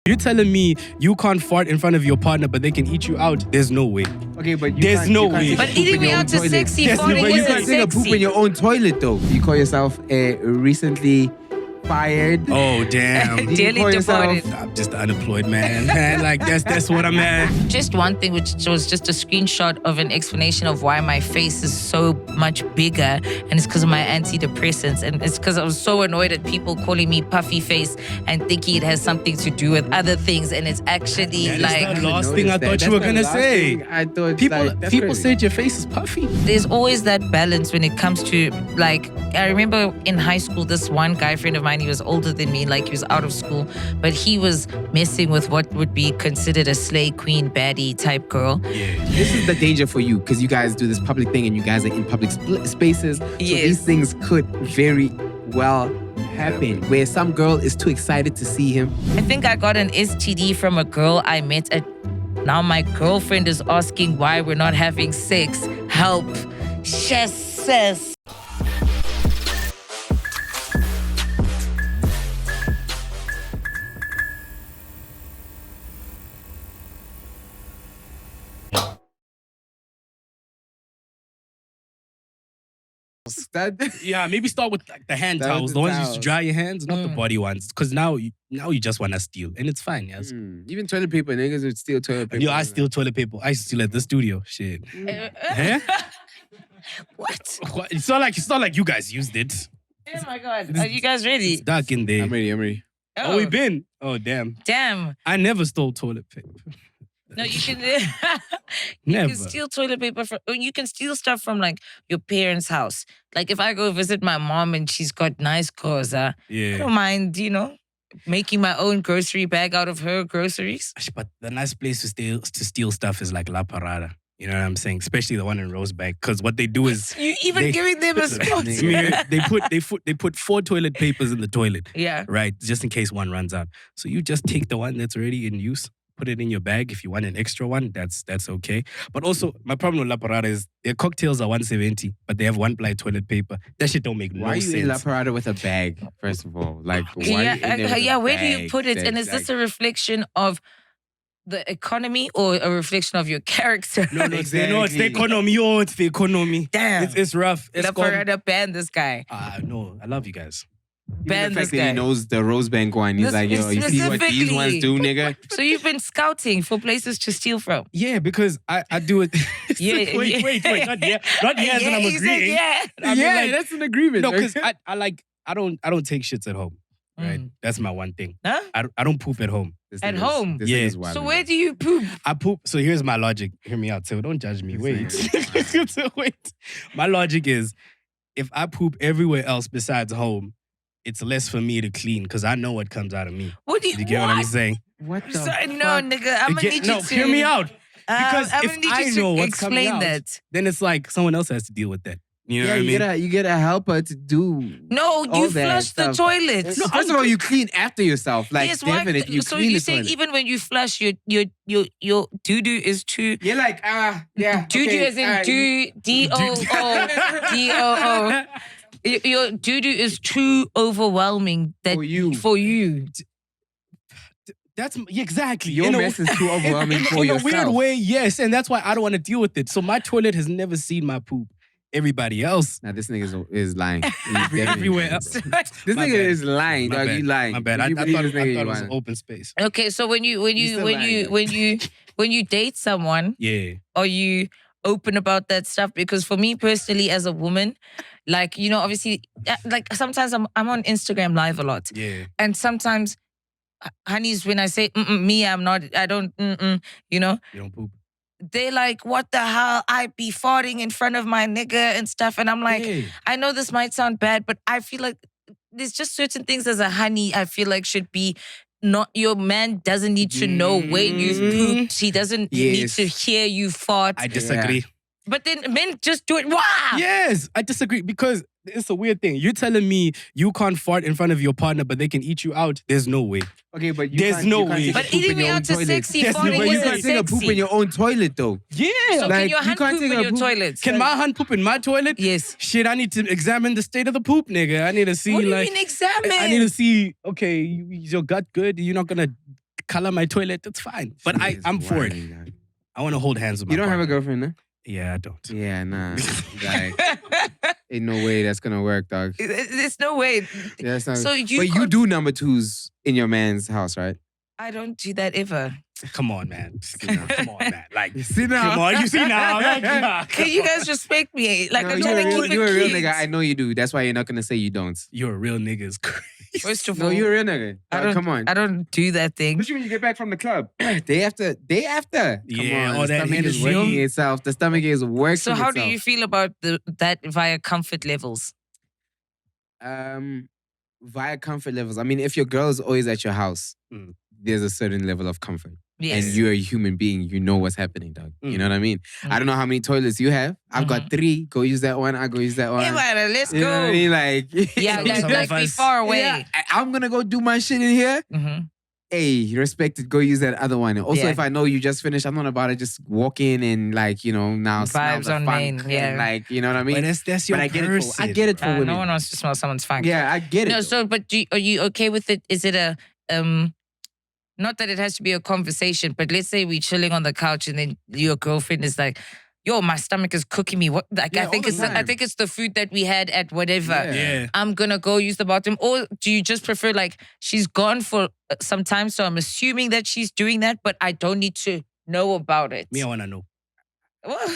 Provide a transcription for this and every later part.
You're telling me you can't fart in front of your partner, but they can eat you out? There's no way. Okay, but there's no way. But eating me out is sexy. Farting But you can't isn't take a poop in sexy. your own toilet, though. You call yourself recently fired. Oh, damn. Did you Dearly call yourself- departed. I'm just unemployed, man. Like, that's what I'm at. Just one thing, which was just a screenshot of an explanation of why my face is so much bigger, and it's because of my antidepressants, and it's because I was so annoyed at people calling me puffy face and thinking it has something to do with other things, and it's actually That is like the last thing I thought you were gonna say. I thought People said your face is puffy. there's always that balance when it comes to, like, I remember in high school, this one guy friend of mine, he was older than me, like he was out of school, but he was messing with what would be considered a slay queen baddie type girl. This is the danger for you because you guys do this public thing and you guys are in public spaces. So Yes. these things could very well happen where some girl is too excited to see him. I think I got an STD from a girl I met at. Now my girlfriend is asking why we're not having sex. Help. She says. Yeah, maybe start with like the hand Start with towels, the the ones you used to towels. dry your hands, not the body ones. Because now you just want to steal, and it's fine. Yes. Even toilet paper, niggas would steal toilet paper. Yo, I steal toilet paper. I used to steal at the studio. Shit. Huh? What? What? It's not like you guys used it. Oh my God. Are you guys ready? It's dark in there. I'm ready. Oh, we been. Oh, damn. Damn. I never stole toilet paper. No, you can. Never. You can steal toilet paper from. You can steal stuff from like your parents' house. Like if I go visit my mom and she's got nice clothes, I Yeah. don't mind, making my own grocery bag out of her groceries. But the nice place to steal stuff is like La Parada. You know what I'm saying? Especially the one in Rosebank. Because what they do is You even giving them a spot. they put 4 toilet papers in the toilet. Yeah. Right? Just in case one runs out. So you just take the one that's already in use, put it in your bag. If you want an extra one, that's okay. But also, my problem with La Parada is their cocktails are 170, but they have 1-ply toilet paper. That shit don't make no Why are you sense. in La Parada with a bag, first of all? Like, why are you in there with a Where do you bag? put it? And is this a reflection of the economy or a reflection of your character? No, it's the economy. Yo, it's the economy. Damn. It's rough. It's La Parada banned this guy. No, I love you guys. Even Ban the this fact that he guy. knows the Rosebank one. He's This- like, yo, you see what these ones do, nigga? So you've been scouting for places to steal from. Yeah, because I do it. Yeah, wait, not yes, and I'm he said agreeing. yeah. I mean, like, that's an agreement. no, because I don't take shits at home. Right, that's my one thing. Huh? I don't poop at home. At home? This Yeah. nigga's wild, So man. where do you poop? I poop. So here's my logic. Hear me out. So don't judge me. Wait. So wait. My logic is, if I poop everywhere else besides home, it's less for me to clean because I know what comes out of me. What do you? You get what I'm saying? What the Sorry, no, fuck? nigga. I'm gonna need you No, to hear me out. Because I'm if gonna need I you to know what's coming explain out, that. then it's like someone else has to deal with that. You know Yeah, what I mean? you gotta help her to do. No, all you that flush the stuff. toilet. No, first of all, you clean after yourself. Like, Yes, why- definitely, you so clean you the say toilet. even when you flush, your doo doo is too. You're like, yeah. Doo doo as in do DOO. Your doo doo is too overwhelming. That For you. For you. That's exactly. Your In a- mess is too overwhelming for in yourself. a weird way, yes, and that's why I don't want to deal with it. So my toilet has never seen my poop. Everybody else, Now, this nigga is lying. He's definitely everywhere lying, else. bro. This My nigga bad. is lying, My dog. bad. You lying. My bad. If I you thought, believe it this nigga, you was an lying. open space. Okay, so when you date someone, Yeah. are you open about that stuff? Because for me personally, as a woman, like, obviously, like sometimes I'm on Instagram live a lot, Yeah. and sometimes, honeys, when I say me, I'm not, I don't, You don't poop. they're like, what the hell? I be farting in front of my nigga and stuff, and I'm like, Yeah. I know this might sound bad, but I feel like there's just certain things as a honey I feel like should be. Not your man doesn't need to know when you've pooped. He doesn't need Yes. to hear you fart. I disagree. But then men just do it. Wah! Yes, I disagree because it's a weird thing. You're telling me you can't fart in front of your partner, but they can eat you out? There's no way. Okay, but you There's can't- no you can't way. take a But poop eating in me your own out is toilet. sexy. Yes, Farting but But you isn't can't take a poop sexy. in your own toilet, though. Yeah. So Like, can your you hand can't poop take in a your poop- toilet? Can my hand poop in my toilet? Yes. Shit, I need to examine the state of the poop, nigga. I need to see, What do you like, mean examine? I need to see, okay, is your gut good? You're not gonna color my toilet, that's fine. But I'm for it. I want to hold hands with my You don't have partner. a girlfriend, no? Yeah, I don't. Yeah, nah. Like, ain't no way that's gonna work, dog. There's no way. Yeah, that's not. So But you do number twos in your man's house, right? I don't do that ever. Come on, man. Come on, man. Like, See now. come on, you see now. Can you guys respect me? Like, No, I'm trying to keep it you're a real cute. nigga. I know you do. That's why you're not gonna say you don't. You're a real nigga. Is crazy. First of No, all, you're a real nigga. Come on. I don't do that thing. Especially when you get back from the club. Day after. Yeah, Come on. all The that stomach is Hennessy. working itself. The stomach is working So how do itself. you feel about that via comfort levels? Via comfort levels. I mean, if your girl is always at your house, Mm. there's a certain level of comfort. Yes. And you're a human being. You know what's happening, dog. You Mm. know what I mean? I don't know how many toilets you have. I've got 3. Go use that one. I go use that one. Hey, man, let's You know what I go. mean? Like, Yeah, Some like of be us- far away. Yeah, I'm gonna go do my shit in here. Mm-hmm. Hey, respect it. Go use that other one. Also, Yeah. if I know you just finished, I'm not about to just walk in and like, you know, now smell Vibes the on funk main, and, yeah. like, you know what I mean? But that's your But I get person. it. I get it for women. No one wants to smell someone's funk. Yeah, I get it. No, though. so but are you okay with it? Is it a not that it has to be a conversation, but let's say we're chilling on the couch and then your girlfriend is like, "Yo, my stomach is cooking me. What? Like Yeah, I think all the I time. think it's the food that we had at whatever. Yeah. Yeah. I'm gonna go use the bathroom." Or do you just prefer like she's gone for some time, so I'm assuming that she's doing that, but I don't need to know about it. Me, I want to know. What?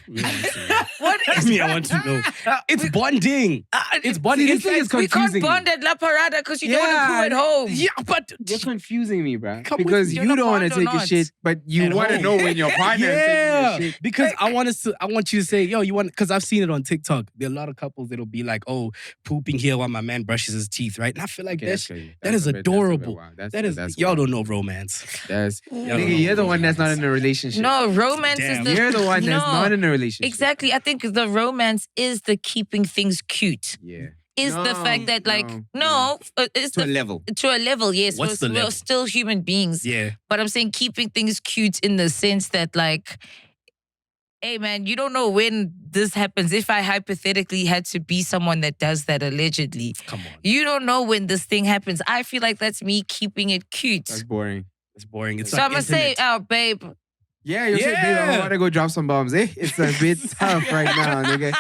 Me, I want to know. What is Me, I want to know. It's bonding. It's bonding. this thing is we can't confusing. bond at La Parada because you don't want to Yeah. poo at home. Yeah, but You're confusing me, bro. Come with Because me. You're you not don't want to bond or take a not? shit, but you At want to home. know when your partner is yeah, taking a shit. because I want you to say, yo, you want, because I've seen it on TikTok. There are a lot of couples that'll be like, oh, pooping here while my man brushes his teeth, right? And I feel like Okay, that's, crazy. that That's is a bit- that's a bit adorable. wild. That's- That is, that's y'all wild. don't know romance. That's, don't nigga, know you're the one romance. that's not in a relationship. No, romance is Damn. the You're the one that's No. not in a relationship. Exactly. I think the romance is the keeping things cute. Yeah. Is the No, fact that like no. it's To a the level. to a level, yes. What's we're, the we're level? still human beings. Yeah. But I'm saying keeping things cute in the sense that like, hey man, you don't know when this happens. If I hypothetically had to be someone that does that allegedly, Come on. you don't know when this thing happens. I feel like that's me keeping it cute. That's boring. It's boring. It's So like I'm gonna say, intimate. oh babe, Yeah, you said, babe, I'm Yeah. about to go drop some bombs. It's a bit tough right now, nigga.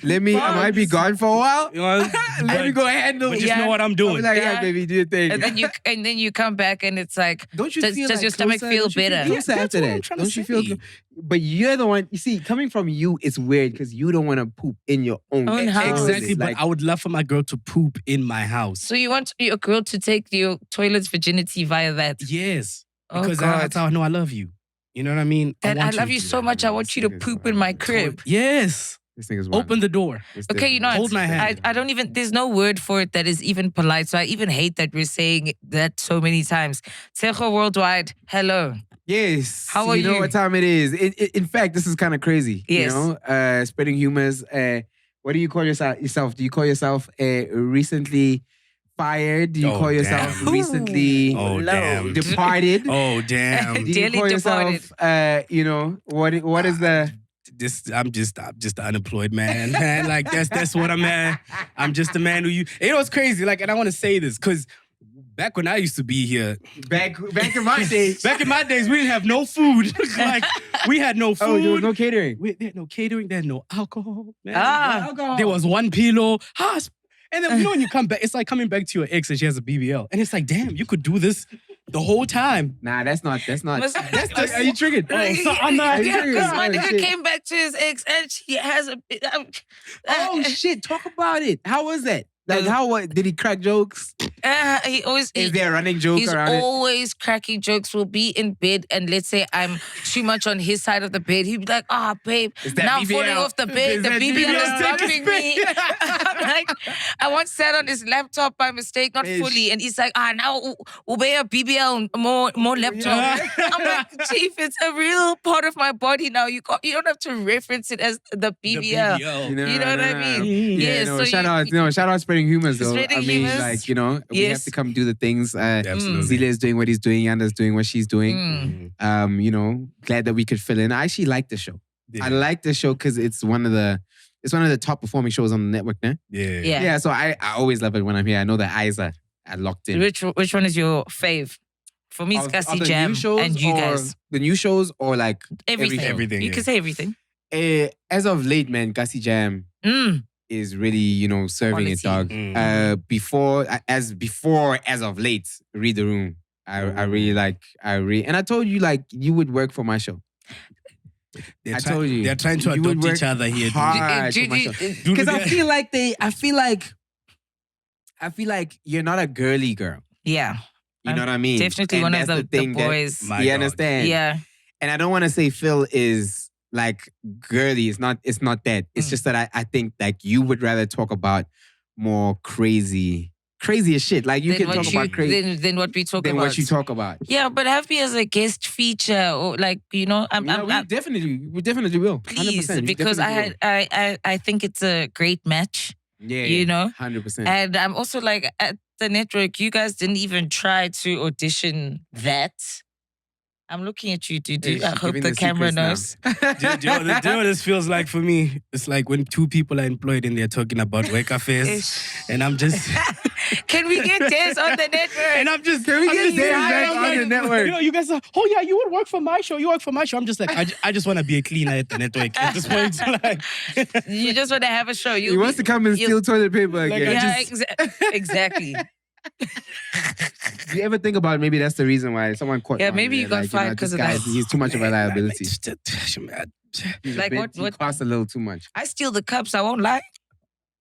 I might be gone for a while. You know, Let me go handle But it. just Yeah. know what I'm I'll doing. be like, Yeah. yeah, baby, do your thing. and then you come back and it's like, Don't you does feel your like stomach closer? feel Don't you better? closer Yeah, after that's what I'm that? trying to Don't you feel say. good? But you're the one, you see, coming from you, it's weird because you don't want to poop in your own Own house. Exactly, Like, but I would love for my girl to poop in my house. So you want your girl to take your toilet's virginity via that? Yes, Oh, because God. that's how I know I love you. You know what I mean? Dad, I want love to you do so that. much. I want you to This nigga's poop wild. in my crib. Yes, this thing is wild. open the door. This Okay, you know, different. Hold my hand. I don't even, there's no word for it that is even polite. So I even hate that we're saying that so many times. Tshego Worldwide, hello. Yes. How are You know you? what time it is. In fact, this is kind of crazy. Yes. You know, spreading humors. What do you call yourself? Do you call yourself recently fired? Do you Oh, call yourself damn. recently Oh, damn. departed? Oh damn! Do you Dearly call departed. yourself, you know, what is the... I'm just an unemployed man. Man, like that's what I'm at. I'm just a man who you know it's crazy. Like, and I want to say this because back when I used to be here, Back in my days. back in my days, we didn't have no food. Like we had no food. Oh, there was no catering. There had no catering. There had no alcohol. Man. Ah. There was one pillow. And then you know when you come back, it's like coming back to your ex and she has a BBL, and it's like, damn, you could do this the whole time. Nah, that's not. That's Are you triggered? Oh, so I'm not. Yeah, because my Oh, nigga shit. came back to his ex and she has a. Oh shit! Talk about it. How was that? Like, what did he crack jokes? He always. Is there a running joke He's around it? always cracking jokes. We'll be in bed, and let's say I'm too much on his side of the bed. He'd be like, babe, Is that now I'm BBL? falling off the bed. Is The that BBL BBL? is dumping me. I'm like, I once sat on his laptop by mistake, not Bitch. fully, and he's like, now we'll be a BBL more laptop. I'm like, Chief, it's a real part of my body now. You don't have to reference it as the BBL. The You know what I mean? Mm. Yeah, Yeah, no, so shout out spreading humors though. Spreading I mean, humors. like, you know, we have Yes. to come do the things. Absolutely. Zile is doing what he's doing, Yanda's doing what she's doing. Mm. You know, glad that we could fill in. I actually like the show. Yeah. I like the show because it's one of the top performing shows on the network now. Yeah. Yeah. Yeah, so I always love it when I'm here. I know the eyes are locked in. Which one is your fave? For me, it's Of Cassie the Jam new shows and you or guys. the new shows or like Everything. Everything, You yeah. can say everything. as of late, man, Cassie Jam is really, serving it, dog. Quality. Before as of late, Read the Room. I really and I told you like you would work for my show. I told you They're trying to you would adopt work each other here. dude. hard for my show. Because I feel like you're not a girly girl. Yeah. You know what I mean? Definitely And one of that's the thing that- boys. My you dog. understand? Yeah. And I don't want to say Phil is like girly. It's not that. It's just that I think like you would rather talk about more crazier shit. Like you Then can what talk about crazy Then what we talk than about. what you talk about. Yeah, but have me as a guest feature or like, We definitely will. please, 100%. We because definitely I think it's a great match. will. Yeah, you know? 100%. And I'm also like at the network, you guys didn't even try to audition that. I'm looking at you, dude. Hey, I she's hope giving the camera secrets now. knows. Do you know what this feels like for me? It's like when two people are employed and they're talking about work affairs, and I'm just, Can we get Dezz on the network? and I'm just, Can we I'm get just Dezz saying, back I'm on like, the network? You know, you guys are, oh yeah, you would work for my show. You work for my show. I'm just like, I just want to be a cleaner at the network at this point. Like, You just want to have a show. He wants to come and steal toilet paper Like, again. Yeah, exactly. Do you ever think about maybe that's the reason why someone caught? Yeah, on maybe there, you got like, fired this 'cause of guy, that. He's too much of a liability. He's Like what- He what- costs a little too much. I steal the cups, I won't lie.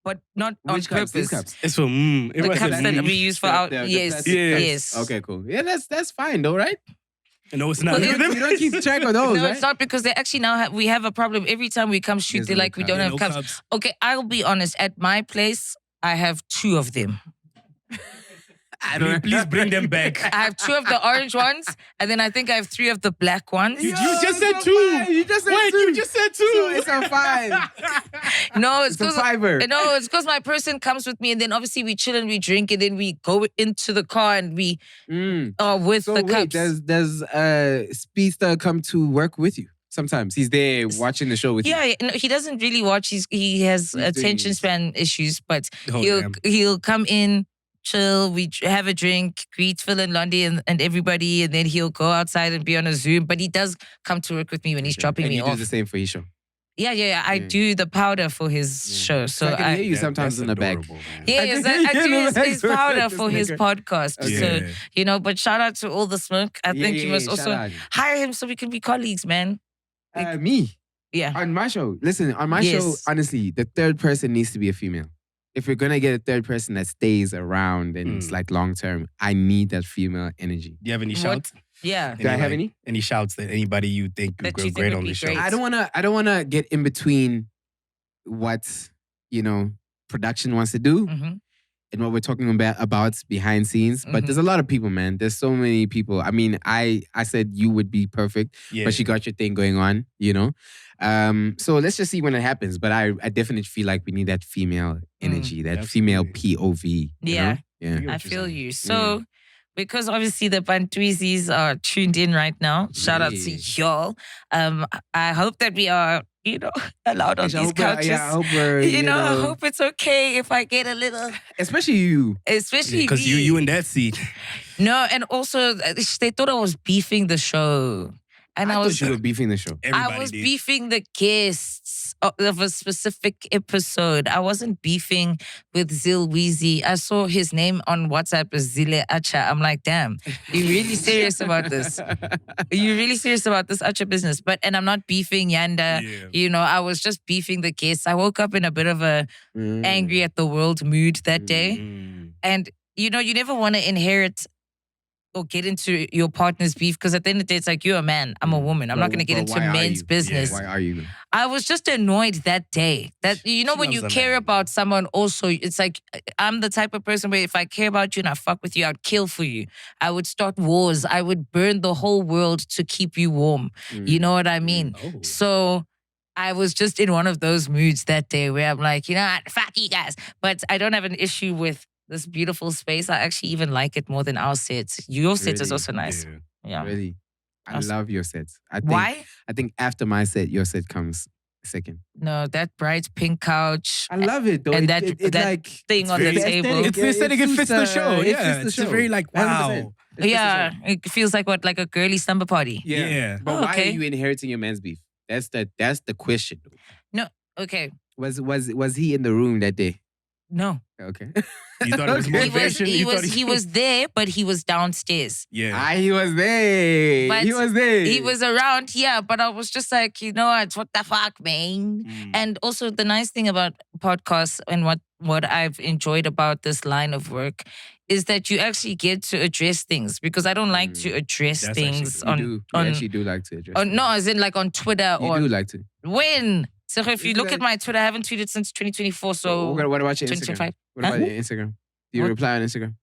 But not on Which cups? These purpose. cups? it's for The was cups a that meme. we use for The- our the yes, plastic cups? yes. Okay, cool. Yeah, that's fine though, right? No, it's not. Well, You don't keep track of those, No, right? it's not because they actually now we have a problem every time we come shoot. There's They're no like we cup. don't Yeah, have no cups. cups. Okay, I'll be honest. At my place, I have 2 of them. Please bring them back. I have 2 of the orange ones, and then I think I have 3 of the black ones. You just said so 2. fine. You just said Wait, 2. you just said 2. So it's a 5. No, it's It's a because fiver. no, it's because my person comes with me, and then obviously we chill and we drink, and then we go into the car and we are with So the wait, cups. does Speedster come to work with you? Sometimes he's there watching the show with you. Yeah, no, he doesn't really watch. He has doing attention his- span issues, but Oh, he'll damn. he'll come in, chill, we have a drink, greet Phil and Londi and everybody, and then he'll go outside and be on a Zoom. But he does come to work with me when he's dropping And me you off. do the same for his show. Yeah. I Yeah. do the powder for his show, so I can hear you sometimes in the back. Yeah, I yes, can I hear do the his back. powder This for his nigga. podcast. Okay. So, but shout out to all the smoke. I think you must also shout hire him so we can be colleagues, man. out. Me Yeah. on my show. Listen, on my Yes. show, honestly, the third person needs to be a female. If we're gonna get a third person that stays around and it's like long term, I need that female energy. Do you have any What? shouts? Yeah. Do I have any? Any shouts that anybody you think That would go you think great would on be the show? great? I don't wanna get in between what production wants to do Mhm. and what we're talking about behind scenes. But there's a lot of people, man. There's so many people. I mean, I said you would be perfect, Yeah. but you got your thing going on, So let's just see when it happens. But I definitely feel like we need that female energy, that female POV. you Yeah. know? Yeah. get I what you're feel saying. you. So, because obviously the Bantweezies are tuned in right now, shout out to Yeah. y'all. I hope that we are, allowed on I these hope couches. I hope we're, I hope it's okay if I get a little, especially you. especially Because me. you in that seat. No, and also they thought I was beefing the show. And I I thought was you were beefing the show. Everybody I was did. beefing the guests of a specific episode. I wasn't beefing with Zil Weezy. I saw his name on WhatsApp as Zile Acha. I'm like, damn, you really serious about this? Are you really serious about this Acha business? And I'm not beefing Yanda. Yeah. I was just beefing the guests. I woke up in a bit of a angry at the world mood that day. Mm. And you never want to inherit or get into your partner's beef because at the end of the day, it's like, you're a man, I'm a woman. I'm not going to get into men's business. Why are you? I was just annoyed that day. That when you loves a care man. about someone, also, it's like I'm the type of person where if I care about you and I fuck with you, I'd kill for you. I would start wars. I would burn the whole world to keep you warm. You know what I mean? Oh. So I was just in one of those moods that day where I'm like, fuck you guys. But I don't have an issue with this beautiful space. I actually even like it more than our sets. Your set is Really? also nice. Yeah. Yeah. Really? I Awesome. love your sets. I think, Why? I think after my set, your set comes second. No, that bright pink couch. I love it though. And it's that like thing on the very table. It's the aesthetic. It fits the show. It Yeah, fits the it's show. very like 100%. wow. It fits the Yeah, show. it feels like like a girly slumber party. Yeah. But Oh, why okay. are you inheriting your man's beef? That's the question. No, okay, Was he in the room that day? no. Okay. You thought it was Okay. motivation? You thought He was there, but he was downstairs. Yeah. He was there. But he was there. He was around, yeah, but I was just like, you know what the fuck, man? Mm. And also the nice thing about podcasts and what I've enjoyed about this line of work is that you actually get to address things because I don't like to address That's things You on actually do like to address. no, as in like on Twitter you or do like to. when. So if you Is look that- at my Twitter, I haven't tweeted since 2024. So what about your Instagram? 2025. What about your Instagram? Do you What? reply on Instagram?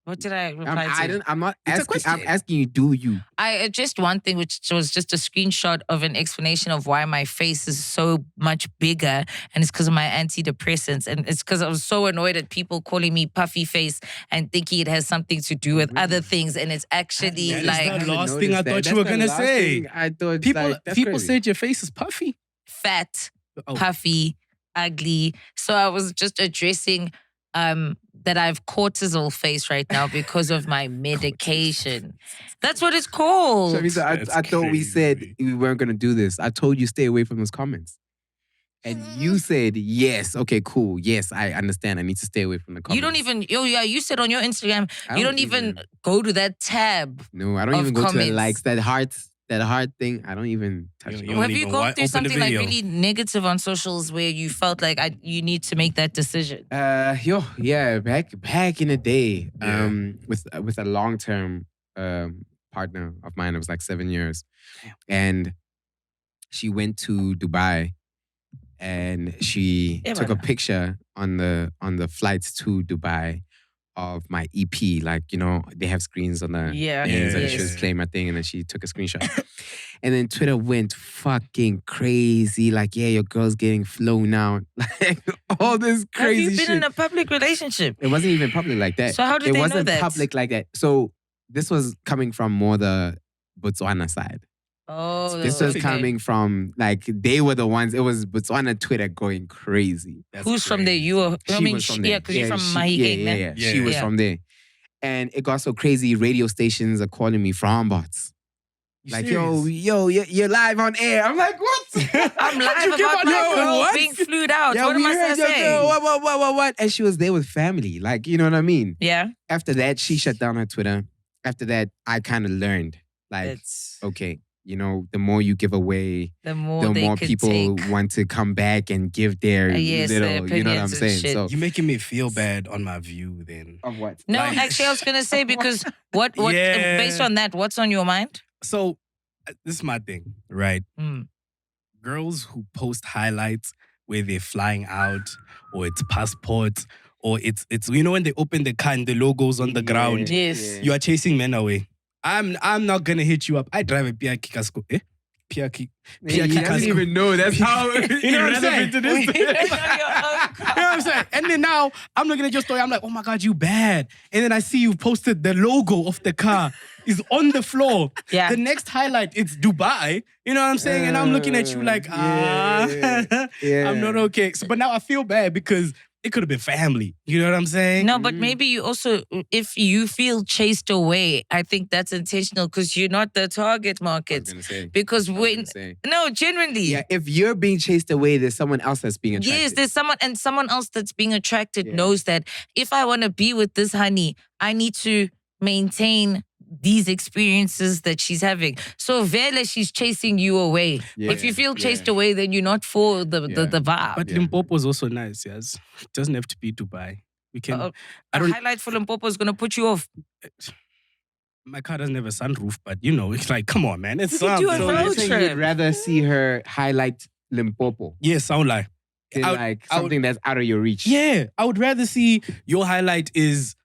What did I reply to? I'm not It's a asking. I'm question. asking you. Do you? I just one thing, which was just a screenshot of an explanation of why my face is so much bigger, and it's because of my antidepressants, and it's because I was so annoyed at people calling me puffy face and thinking it has something to do with other things, and it's actually That is like the haven't last thing I noticed that. thought you were That's the gonna last say. thing I thought People like, that's people crazy. said your face is puffy. fat, Oh. puffy, ugly. So I was just addressing that I have cortisol face right now because of my medication. That's what it's called. Shamiso, That's I thought we said crazy. we weren't gonna do this. I told you stay away from those comments. And you said, yes, okay, cool. Yes, I understand. I need to stay away from the comments. You don't even, you said on your Instagram, I you don't even go to that tab. No, I don't of even go to the comments. likes. That heart thing, I don't even touch You it. don't Have you even gone through open the something like video. really negative on socials where you felt like you need to make that decision? Yeah, back in the day, Yeah. with a long-term partner of mine, it was like 7 years. And she went to Dubai and she Yeah, took a man. picture on the flights to Dubai of my EP. Like, they have screens on the Yeah. things, and Yes. she was playing my thing, and then she took a screenshot. And then Twitter went fucking crazy. Like, yeah, your girl's getting flown out. Like, all this crazy Have you been shit. in a public relationship? It wasn't even public like that. So how did it they know wasn't that? public like that. So this was coming from more the Botswana side. Oh, This was okay. coming from, like, they were the ones. It was Botswana Twitter going crazy. That's Who's from there? crazy. You were. She was from there. Yeah, because you're from she- Mahikeng, yeah, man. yeah. Yeah. She was Yeah. from there. And it got so crazy, radio stations are calling me from bots. You Like, serious? you're live on air. I'm like, what? I'm live You give about on my your girl what? being flued out. Yeah, what we am I heard supposed your to say? girl, what? And she was there with family. Like, you know what I mean? Yeah, After that, she shut down her Twitter. After that, I kind of learned, like, it's okay, the more you give away, the more the they more could people take. want to come back and give their Yes, their little, you know what I'm opinions and saying? shit. So, You're making me feel bad on my view then. of what? No, Like- actually, I was gonna say because what Yeah. based on that, what's on your mind? So this is my thing, right? Mm. Girls who post highlights where they're flying out, or it's passports, or it's when they open the car and the logo's on the ground. Yes. You are chasing men away. I'm not gonna hit you up. I drive a Piaki Casco. Piaki. He Piaki doesn't Casco. even know. That's how You know what I'm saying? irrelevant to this. You know what I'm saying? And then now I'm looking at your story. I'm like, oh my God, you bad. And then I see you posted the logo of the car is on the floor. Yeah. The next highlight, it's Dubai. You know what I'm saying? And I'm looking at you like, yeah. I'm not okay. So, but now I feel bad because it could have been family. You know what I'm saying? No, but maybe you also, if you feel chased away, I think that's intentional because you're not the target market. Because when, no, genuinely. Yeah, if you're being chased away, there's someone else that's being attracted. Yes, there's someone else that's being attracted Yeah. knows that if I want to be with this honey, I need to maintain these experiences that she's having. So Vela, she's chasing you away. Yeah, If you feel chased yeah. away, then you're not for the vibe. But Yeah. Limpopo is also nice, yes. It doesn't have to be Dubai. We can. Uh, I a don't. highlight for Limpopo is gonna put you off. My car doesn't have a sunroof, but it's like, come on, man. It's You can do something. a So road you're saying trip. you'd rather see her highlight Limpopo Yeah, sound like. than I would- like I would- something that's out of your reach. Yeah, I would rather see your highlight is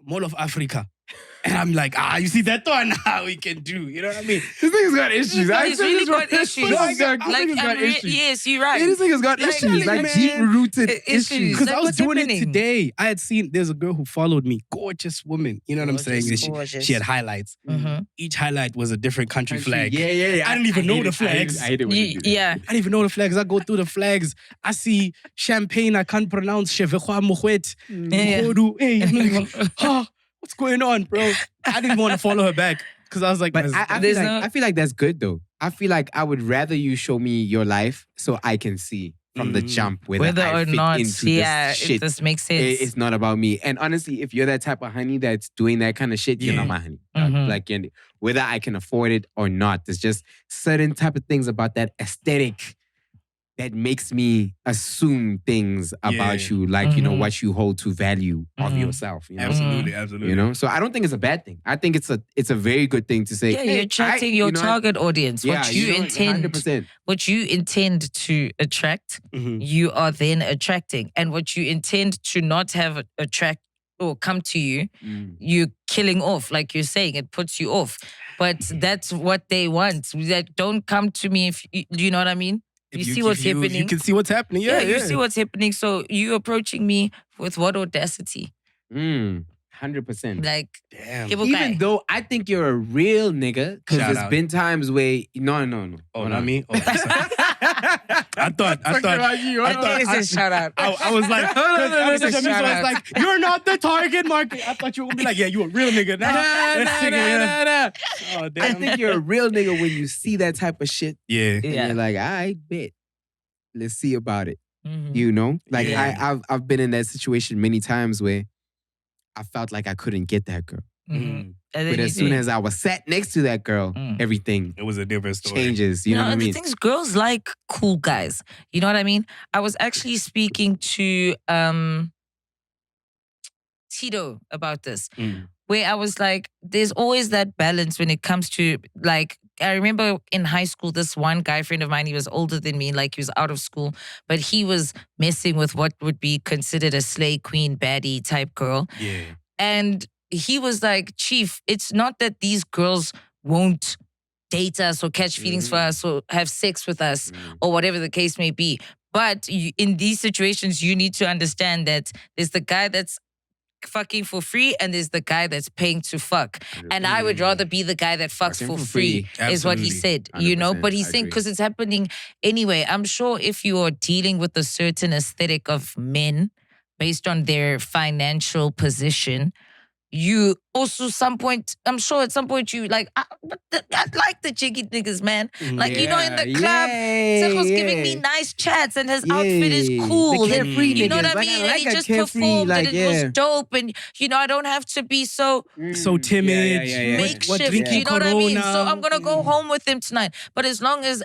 Mall of Africa. And I'm like, you see that one? We can do. You know what I mean? This nigga's got issues. He's really got issues. This nigga's got issues. Yes, you're right. This nigga's got Like, issues, like man. deep-rooted Issues. issues. Because Like, I was what's doing happening? it today. I had seen there's a girl who followed me, gorgeous woman. You know what I'm saying? And Gorgeous. she had highlights. Mhm. Each highlight was a different country flag. Yeah. I didn't even know hate the it. I hate flags. it. I hate it when you do that. Yeah. I didn't even know the flags. I go through the flags. I see champagne. I can't pronounce. Chevechwa Mohuet. Yeah. Khodu. Hey, I'm like, what's going on, bro? I didn't want to follow her back because I was like, But I There's feel like that's good though. I feel like I would rather you show me your life so I can see from the jump whether I or fit not, into yeah, this if shit. this makes sense. It's not about me. And honestly, if you're that type of honey that's doing that kind of shit, you're Yeah. not my honey. Mhm. Like, and whether I can afford it or not, there's just certain type of things about that aesthetic that makes me assume things about Yeah. you, like, you know, Mhm. what you hold to value of Mhm. yourself. You know? absolutely, absolutely. You know? So I don't think it's a bad thing. I think it's a very good thing to say. Yeah, hey, you're attracting your you know, target audience. Yeah, What you know, intend, 100%. what you intend to attract, Mhm. you are then attracting, and what you intend to not have attract or come to you, you're killing off. Like you're saying, it puts you off. But that's what they want. That don't come to me if you know what I mean. If You see what's happening. You can see what's happening. Yeah, Yeah, you see what's happening. So you approaching me with what audacity? 100%. Like, Damn. people Even guy. though I think you're a real nigga, because Shout there's out. been times where no. Oh, Hold not on. me. Oh, sorry. I thought. It's a shout out. I was like, Shamiso was like, you're not the target market. I thought you were gonna be like, yeah, you a real nigga. Nah, Oh, I damn. think you're a real nigga when you see that type of shit. Yeah. And Yeah. you're like, I bet. Let's see about it. Mhm. You know? Like Yeah. I've been in that situation many times where I felt like I couldn't get that girl. Mhm. And then But you as soon see- as I was sat next to that girl, Mm. everything It was a different story. changes. You know what I the mean? thing is, girls like cool guys. You know what I mean? I was actually speaking to Tito about this, Mm. where I was like, there's always that balance when it comes to, like, I remember in high school, this one guy friend of mine, he was older than me, like he was out of school, but he was messing with what would be considered a slay queen baddie type girl. Yeah. And he was like, Chief, it's not that these girls won't date us or catch feelings for us or have sex with us or whatever the case may be. But in these situations, you need to understand that there's the guy that's fucking for free and there's the guy that's paying to fuck. And I would rather be the guy that fucks Fucking for for free, free. is what he Absolutely. said, you know? 100%, But he's I saying, agree. because it's happening anyway. I'm sure if you are dealing with a certain aesthetic of men based on their financial position, you also I'm sure at some point you like, I like the jiggy niggas, man. Like, you know, in the club, Tsego's giving me nice chats and his outfit is cool. The and carefree you know niggas. what I Like, mean? like and he a just carefree, performed like, and it was dope. And, you know, I don't have to be so So timid. makeshift. drinking You know what I mean? Corona? So I'm gonna go home with him tonight. But as long as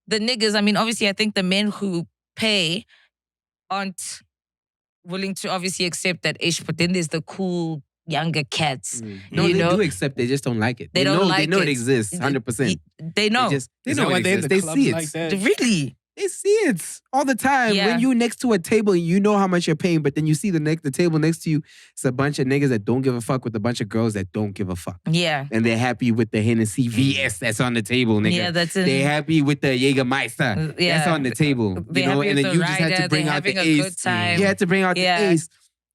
the niggas, I mean, obviously, I think the men who pay aren't willing to obviously accept that ish. But then there's the cool younger cats. No, you they know? do accept. They just don't like it. They don't like They know it it. exists. 100%. They know. They Is know that why it they in exists. the They clubs see it. like that? Really? They see it all the time. Yeah. When you next to a table, you know how much you're paying, but then you see the table next to you, it's a bunch of niggas that don't give a fuck with a bunch of girls that don't give a fuck. Yeah. And they're happy with the Hennessy VS that's on the table, nigga. Yeah, that's it. They're happy with the Jägermeister that's Yeah. on the table. They're You know, happy and with then the you just had rider, to bring they're out the having a ace. good time. You had to bring out Yeah. the ace.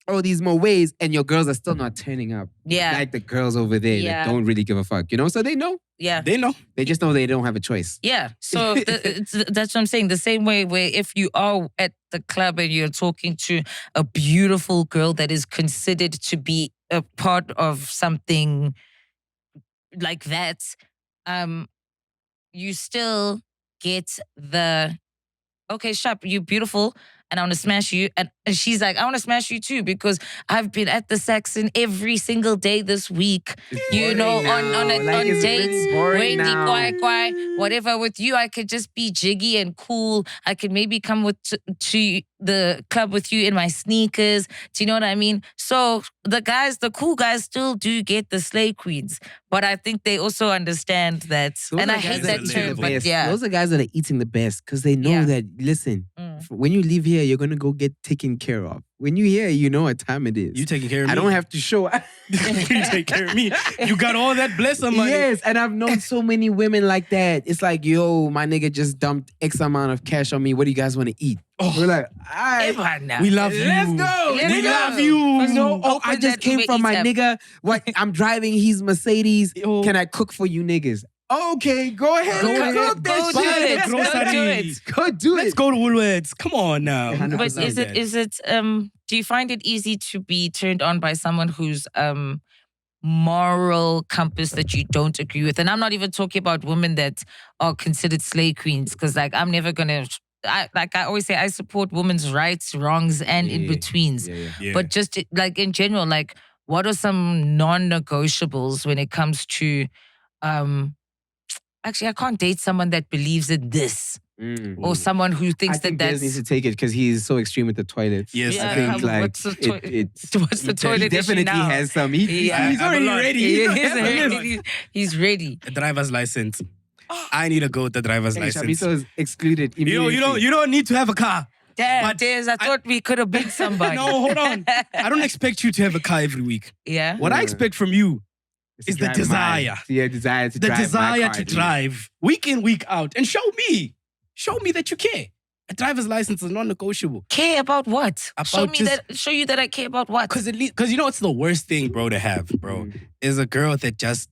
All these more ways, and your girls are still not turning up. Yeah. Like the girls over there Yeah. that don't really give a fuck, you know? So they know. Yeah. They know. They just know they don't have a choice. Yeah. So that's what I'm saying. The same way where if you are at the club and you're talking to a beautiful girl that is considered to be a part of something like that, you still get the, okay, Shap, you're beautiful and I want to smash you. And she's like, I want to smash you too because I've been at the Saxon every single day this week. You know, on it's dates, really boring Wendy, now. kwai, whatever. With you, I could just be jiggy and cool. I could maybe come to the club with you in my sneakers. Do you know what I mean? So the cool guys still do get the slay queens. But I think they also understand that. Those and are I the hate guys that eat term, the but best. yeah. Those are guys that are eating the best because they know Yeah. that, listen, when you leave here, you're going to go get taken care of. When you're here, you know what time it is. You taking care of me? I don't have to show. You take care of me. You got all that blessing money. Yes, and I've known so many women like that. It's like, yo, my nigga just dumped X amount of cash on me. What do you guys want to eat? Oh. We're like, all right. We love you. Let's go. Let's We go. love you. Let's No, go. I Open just that came Uber from my Eats app. nigga. What? I'm driving his Mercedes. Yo. Can I cook for you niggas? Okay, go ahead. Go and ahead. cook that Go do shit. it. Go do it. Go do Let's it. go to Woolworths. Come on now. 100%. But is it do you find it easy to be turned on by someone whose moral compass that you don't agree with? And I'm not even talking about women that are considered slay queens, because like I'm never gonna I always say I support women's rights, wrongs, and in betweens. Yeah. But just like in general, like what are some non-negotiables when it comes to actually I can't date someone that believes in this. Or someone who thinks I think that Dez that's needs to take it because he's so extreme with the toilets. Yes, Yeah, I think like what's the toi- it's what's the he toilet issue definitely now? has some. He's Yeah, I already have a lot. ready. He's ready. A driver's license. I need to go with the driver's Hey, license. Shamiso is excluded immediately. You don't need to have a car. Damn, But Dez, I thought we could have been somebody. No, hold on. I don't expect you to have a car every week. Yeah. What I expect from you It's is the drive mine. desire. Yeah, desire to the drive. my desire car to at least. drive week in, week out, and show me that you care. A driver's license is non-negotiable. Care about what? About Show you that I care about what? Because you know it's the worst thing, bro, to have, bro, is a girl that just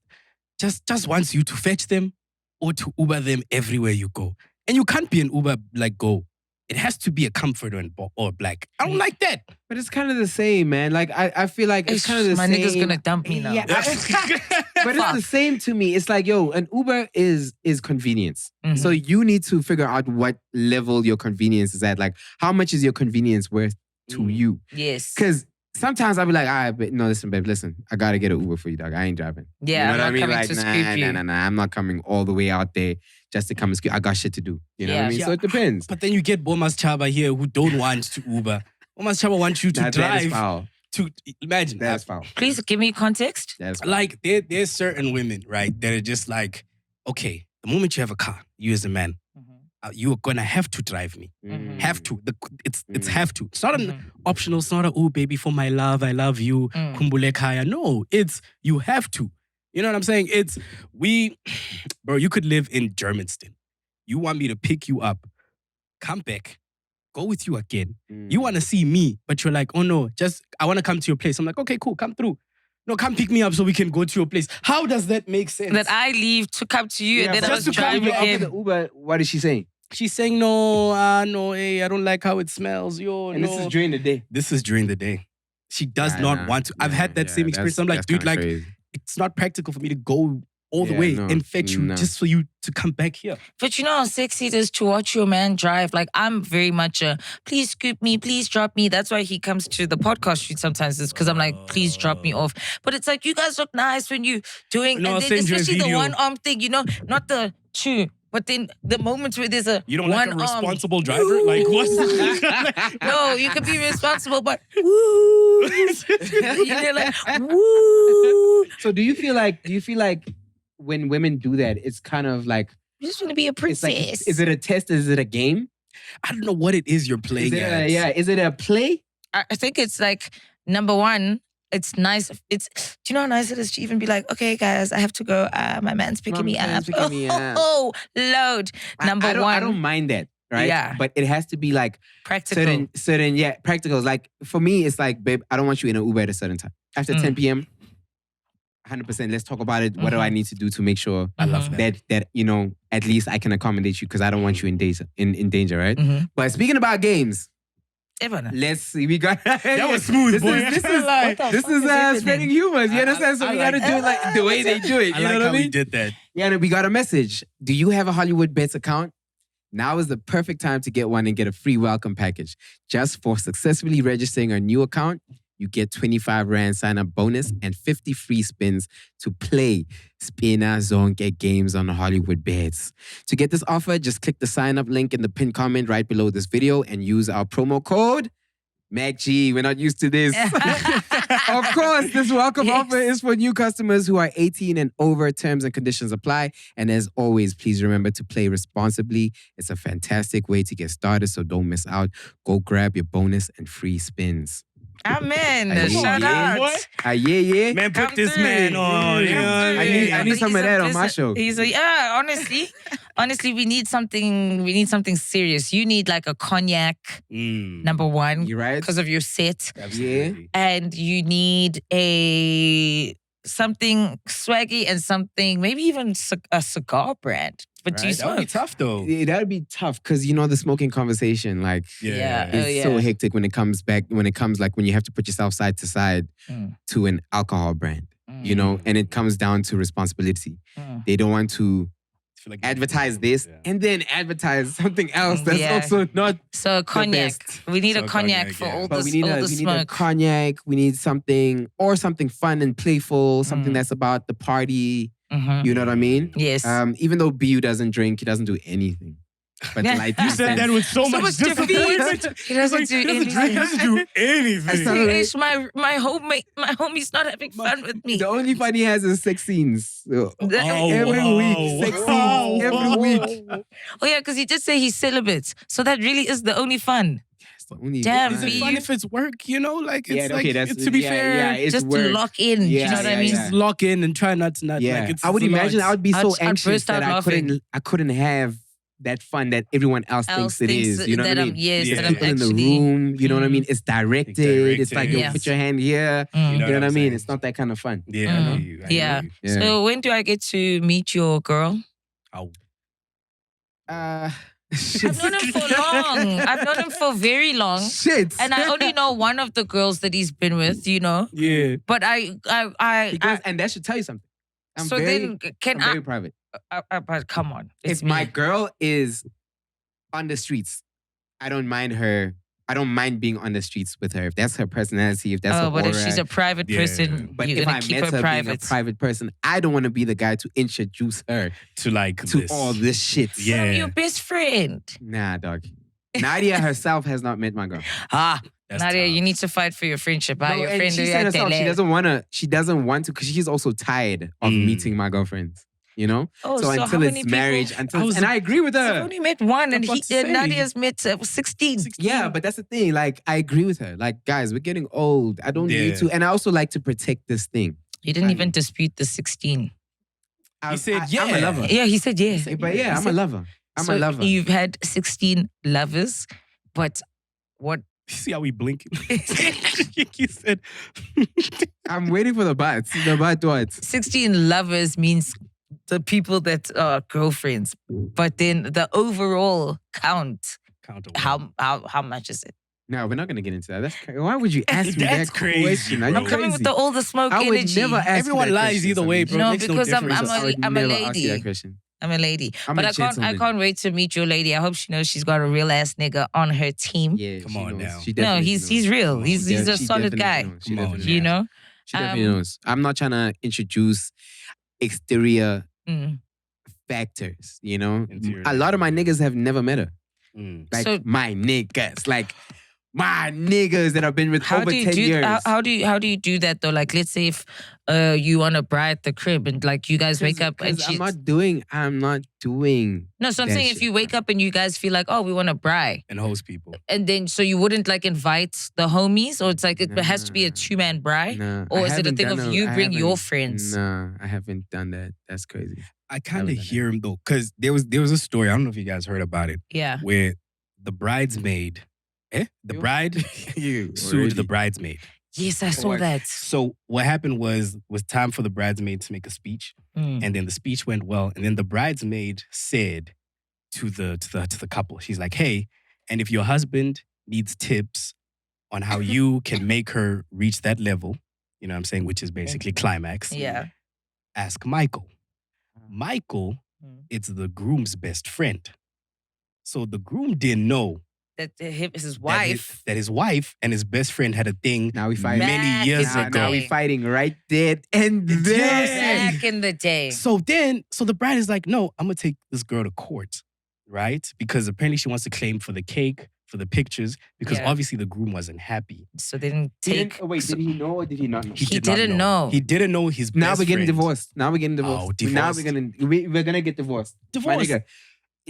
wants you to fetch them or to Uber them everywhere you go. And you can't be an Uber like go. It has to be a comfort or black. I don't like that. But it's kind of the same, man. Like I feel like it's kind of the My same. nigga's gonna dump me now. Yeah, but it's the same to me. It's like, yo, an Uber is convenience. Mhm. So you need to figure out what level your convenience is at. Like, how much is your convenience worth to you? Yes. Because sometimes I'll be like, all right, but no, listen, babe, listen. I gotta get an Uber for you, dog. I ain't driving. Yeah, you know I'm what not I mean? coming Like, to scoop you. nah. I'm not coming all the way out there just to come and scoop. I got shit to do. You know what I mean? Yeah. So it depends. But then you get Bomas Chaba here who don't want to Uber. Bomas Chaba wants you to That is drive. foul. To imagine That's foul. Please give me context. That's foul. Like there's certain women, right, that are just like, okay, the moment you have a car, you as a man, you are gonna have to drive me. Have to. It's have to. It's not an optional. It's not a oh baby for my love, I love you, kumbule kaya. No, it's you have to. You know what I'm saying? It's bro. You could live in Germanston. You want me to pick you up, come back, go with you again. You want to see me, but you're like, oh no, I want to come to your place. I'm like, okay, cool, come through. No, come pick me up so we can go to your place. How does that make sense? That I leave to come to you and then I just was to come driving here After in. the Uber, what is she saying? She's saying, no, hey, I don't like how it smells. Yo, And no. this is during the day. This is during the day. She does not want to. I've had that same experience. I'm like, dude, like, it's not practical for me to go all the way and fetch you just for you to come back here. But you know how sexy it is to watch your man drive? Like, I'm very much a, please scoop me, please drop me. That's why he comes to the podcast shoot sometimes, is because I'm like, please drop me off. But it's like, you guys look nice when you doing, No, and I'll then send you a especially the video. one arm thing, you know, not the two. But then the moments where there's a You don't one like a arm. responsible driver? Like, what's No, you can be responsible, but woo. You're like, woo. So do you feel like when women do that, it's kind of like You just want to be a it's princess. like, is it a test? Is it a game? I don't know what it is you're playing at. Is it a play? I think it's like, number one, it's nice. Do you know how nice it is to even be like, okay, guys, I have to go. My man's picking me up. Oh, load. Number I one, don't mind that, right? Yeah. But it has to be like practical. certain practicals. Like for me, it's like, babe, I don't want you in an Uber at a certain time. After 10 p.m., 100%, let's talk about it. What do I need to do to make sure I love that you know, at least I can accommodate you because I don't want you in danger, right? Mhm. But speaking about games, Everyone. let's see. We got That was smooth, This boy. is What the this fuck is is happening? spreading humors. You understand? So I we got to like do it like the way they do it. I You like know what how I mean? we did that. Yeah, and we got a message. Do you have a Hollywood Bets account? Now is the perfect time to get one and get a free welcome package. Just for successfully registering a new account, you get 25 Rand sign-up bonus and 50 free spins to play Spina Zonke games on Hollywood Bets. To get this offer, just click the sign-up link in the pinned comment right below this video and use our promo code MacG. We're not used to this. Of course, this welcome offer is for new customers who are 18 and over. Terms and conditions apply. And as always, please remember to play responsibly. It's a fantastic way to get started, so don't miss out. Go grab your bonus and free spins. Amen. Aye, Shout yeah. out. Yeah. Man, put Come this through. man on. You know what I I mean? need some of that on my show. He's a, honestly, we need something serious. You need like a cognac, number one, You right? because of your set. Absolutely. And you need something swaggy and something, maybe even a cigar brand. But do you Right? That would be smoke? tough though. Yeah, that'd be tough because the smoking conversation, like, Yeah. it's so hectic when it comes like when you have to put yourself side to side to an alcohol brand, and it comes down to responsibility. They don't want to I feel like advertise this and then advertise something else that's Yeah. also not. So a cognac. best. We need So a cognac cognac, for yeah. all But this, we need all a the we need a smoke. cognac. We need something fun and playful, something that's about the party. You know what I mean? Yes. Even though BU doesn't drink, he doesn't do anything. But Yeah. like You said that with so much defeat. disappointment. He doesn't Like, do he doesn't drink, anything. he doesn't do anything. started- Ish, my homie's not having fun with me. The only fun he has is sex scenes. So, every wow. week, sex Wow. scenes, every week. Oh yeah, because he did say he's celibate. So that really is the only fun. It's the only Damn, Is B, it fun you- if it's work? Like it's Yeah, like okay, that's it's, to be yeah, fair. Yeah, it's Just work. to lock in. Yeah, you know what I mean? yeah. Just lock in and try not to not. Yeah, Like, it's, I would it's a lot. imagine I would be so I'd anxious burst that out laughing. I couldn't have that fun that everyone else thinks it is. You know what I mean? Yes, Yeah. that I'm People in the actually. room, you know what I mean? It's directed. It's like, yo, Yeah. put your hand here. Mm. You know what I I'm mean? saying? It's not that kind of fun. Yeah, I know you. I know Yeah. you. Yeah. So when do I get to meet your girl? Ow. I've known him for long. I've known him for very long. Shit. And I only know one of the girls that he's been with, Yeah. But And that should tell you something. I'm so very, then can I'm very private. but come on. It's If my me. girl is on the streets, I don't mind her. I don't mind being on the streets with her. If that's her personality, if that's her But aura. if she's a private Yeah. person, But you're if gonna I keep met her her being a private. private person, I don't want to be the guy to introduce her To like to this. all this shit. Yeah. I'm your best friend. Nah, dog. Nadia herself has not met my girl. That's Nadia, tough. you need to fight for your friendship. No, Your and friend she Luya said herself, Tele. she doesn't want to because she's also tired of meeting my girlfriends. Oh, so how until many it's people- marriage, and was- I agree with I've her. only met one, and about to say. Nadia's met 16. Yeah, but that's the thing. Like, I agree with her. Like, guys, we're getting old. I don't Yeah. need to. And I also like to protect this thing. You didn't even dispute the 16. He said, I'm a yeah. lover. Yeah, he said yes. But yeah, I'm a lover. I'm So a lover. You've had 16 lovers, but what? See how we blink? He said, I'm waiting for the but. The but what? 16 lovers means the people that are girlfriends, but then the overall count, count away. how much is it? No, we're not gonna get into that. That's crazy. Why would you ask me That's that crazy, question? Are bro. you I'm coming with crazy? all the smoke I would energy. never ask Everyone you that lies question, either way, Samir. bro. No, It makes because no I'm difference. I would I'm a never ask you lady. that question. I'm a lady. I'm But a I gentleman. can't wait to meet your lady. I hope she knows she's got a real ass nigga on her team. Yeah, Come she on knows. now. She No, definitely he's knows. real. Come He's on. a She solid definitely guy. knows. She Come on definitely You now. knows. know? She definitely knows. I'm not trying to introduce exterior Mm. factors, Interior. A lot of my niggas have never met her. Mm. Like So- my niggas. Like my niggas that I've been with How over do you 10 do years. how do you do that though? Like, let's say if you want to bride at the crib and like you guys wake up and 'Cause she's I'm not doing no. So I'm that saying if shit, you wake up and you guys feel like, oh, we want to bride, And host people. and then so you wouldn't like invite the homies, or it's like it has to be a Nah. 2-man bride, Nah, or I is it a haven't thing done of you I bring your haven't- friends? Nah, I haven't done that. That's crazy. I kind of haven't done hear him though, because there was a story. I don't know if you guys heard about it, Yeah. where the bridesmaid, the You- bride You sued already- the bridesmaid. Yes, I saw What? that. So what happened was time for the bridesmaid to make a speech, Mm. and then the speech went well, and then the bridesmaid said to the couple, she's like, "Hey, and if your husband needs tips on how you can make her reach that level, you know what I'm saying, which is basically climax, Yeah. ask Michael. Michael, Mm. it's the groom's best friend. So the groom didn't know that his wife. That his wife and his best friend had a thing Now we fight. many Back years in the ago. Now we day. fighting right there and there. Back in the day. So the bride is like, no, I'm gonna take this girl to court, right? Because apparently she wants to claim for the cake, for the pictures, because Yeah. obviously the groom wasn't happy. So they didn't take. Wait, did he know or did he not know? He did not didn't know. He didn't know his Now best we're getting friend. divorced. Now we're getting divorced. Oh, Now divorced. we're gonna get divorced. My Divorced. nigga,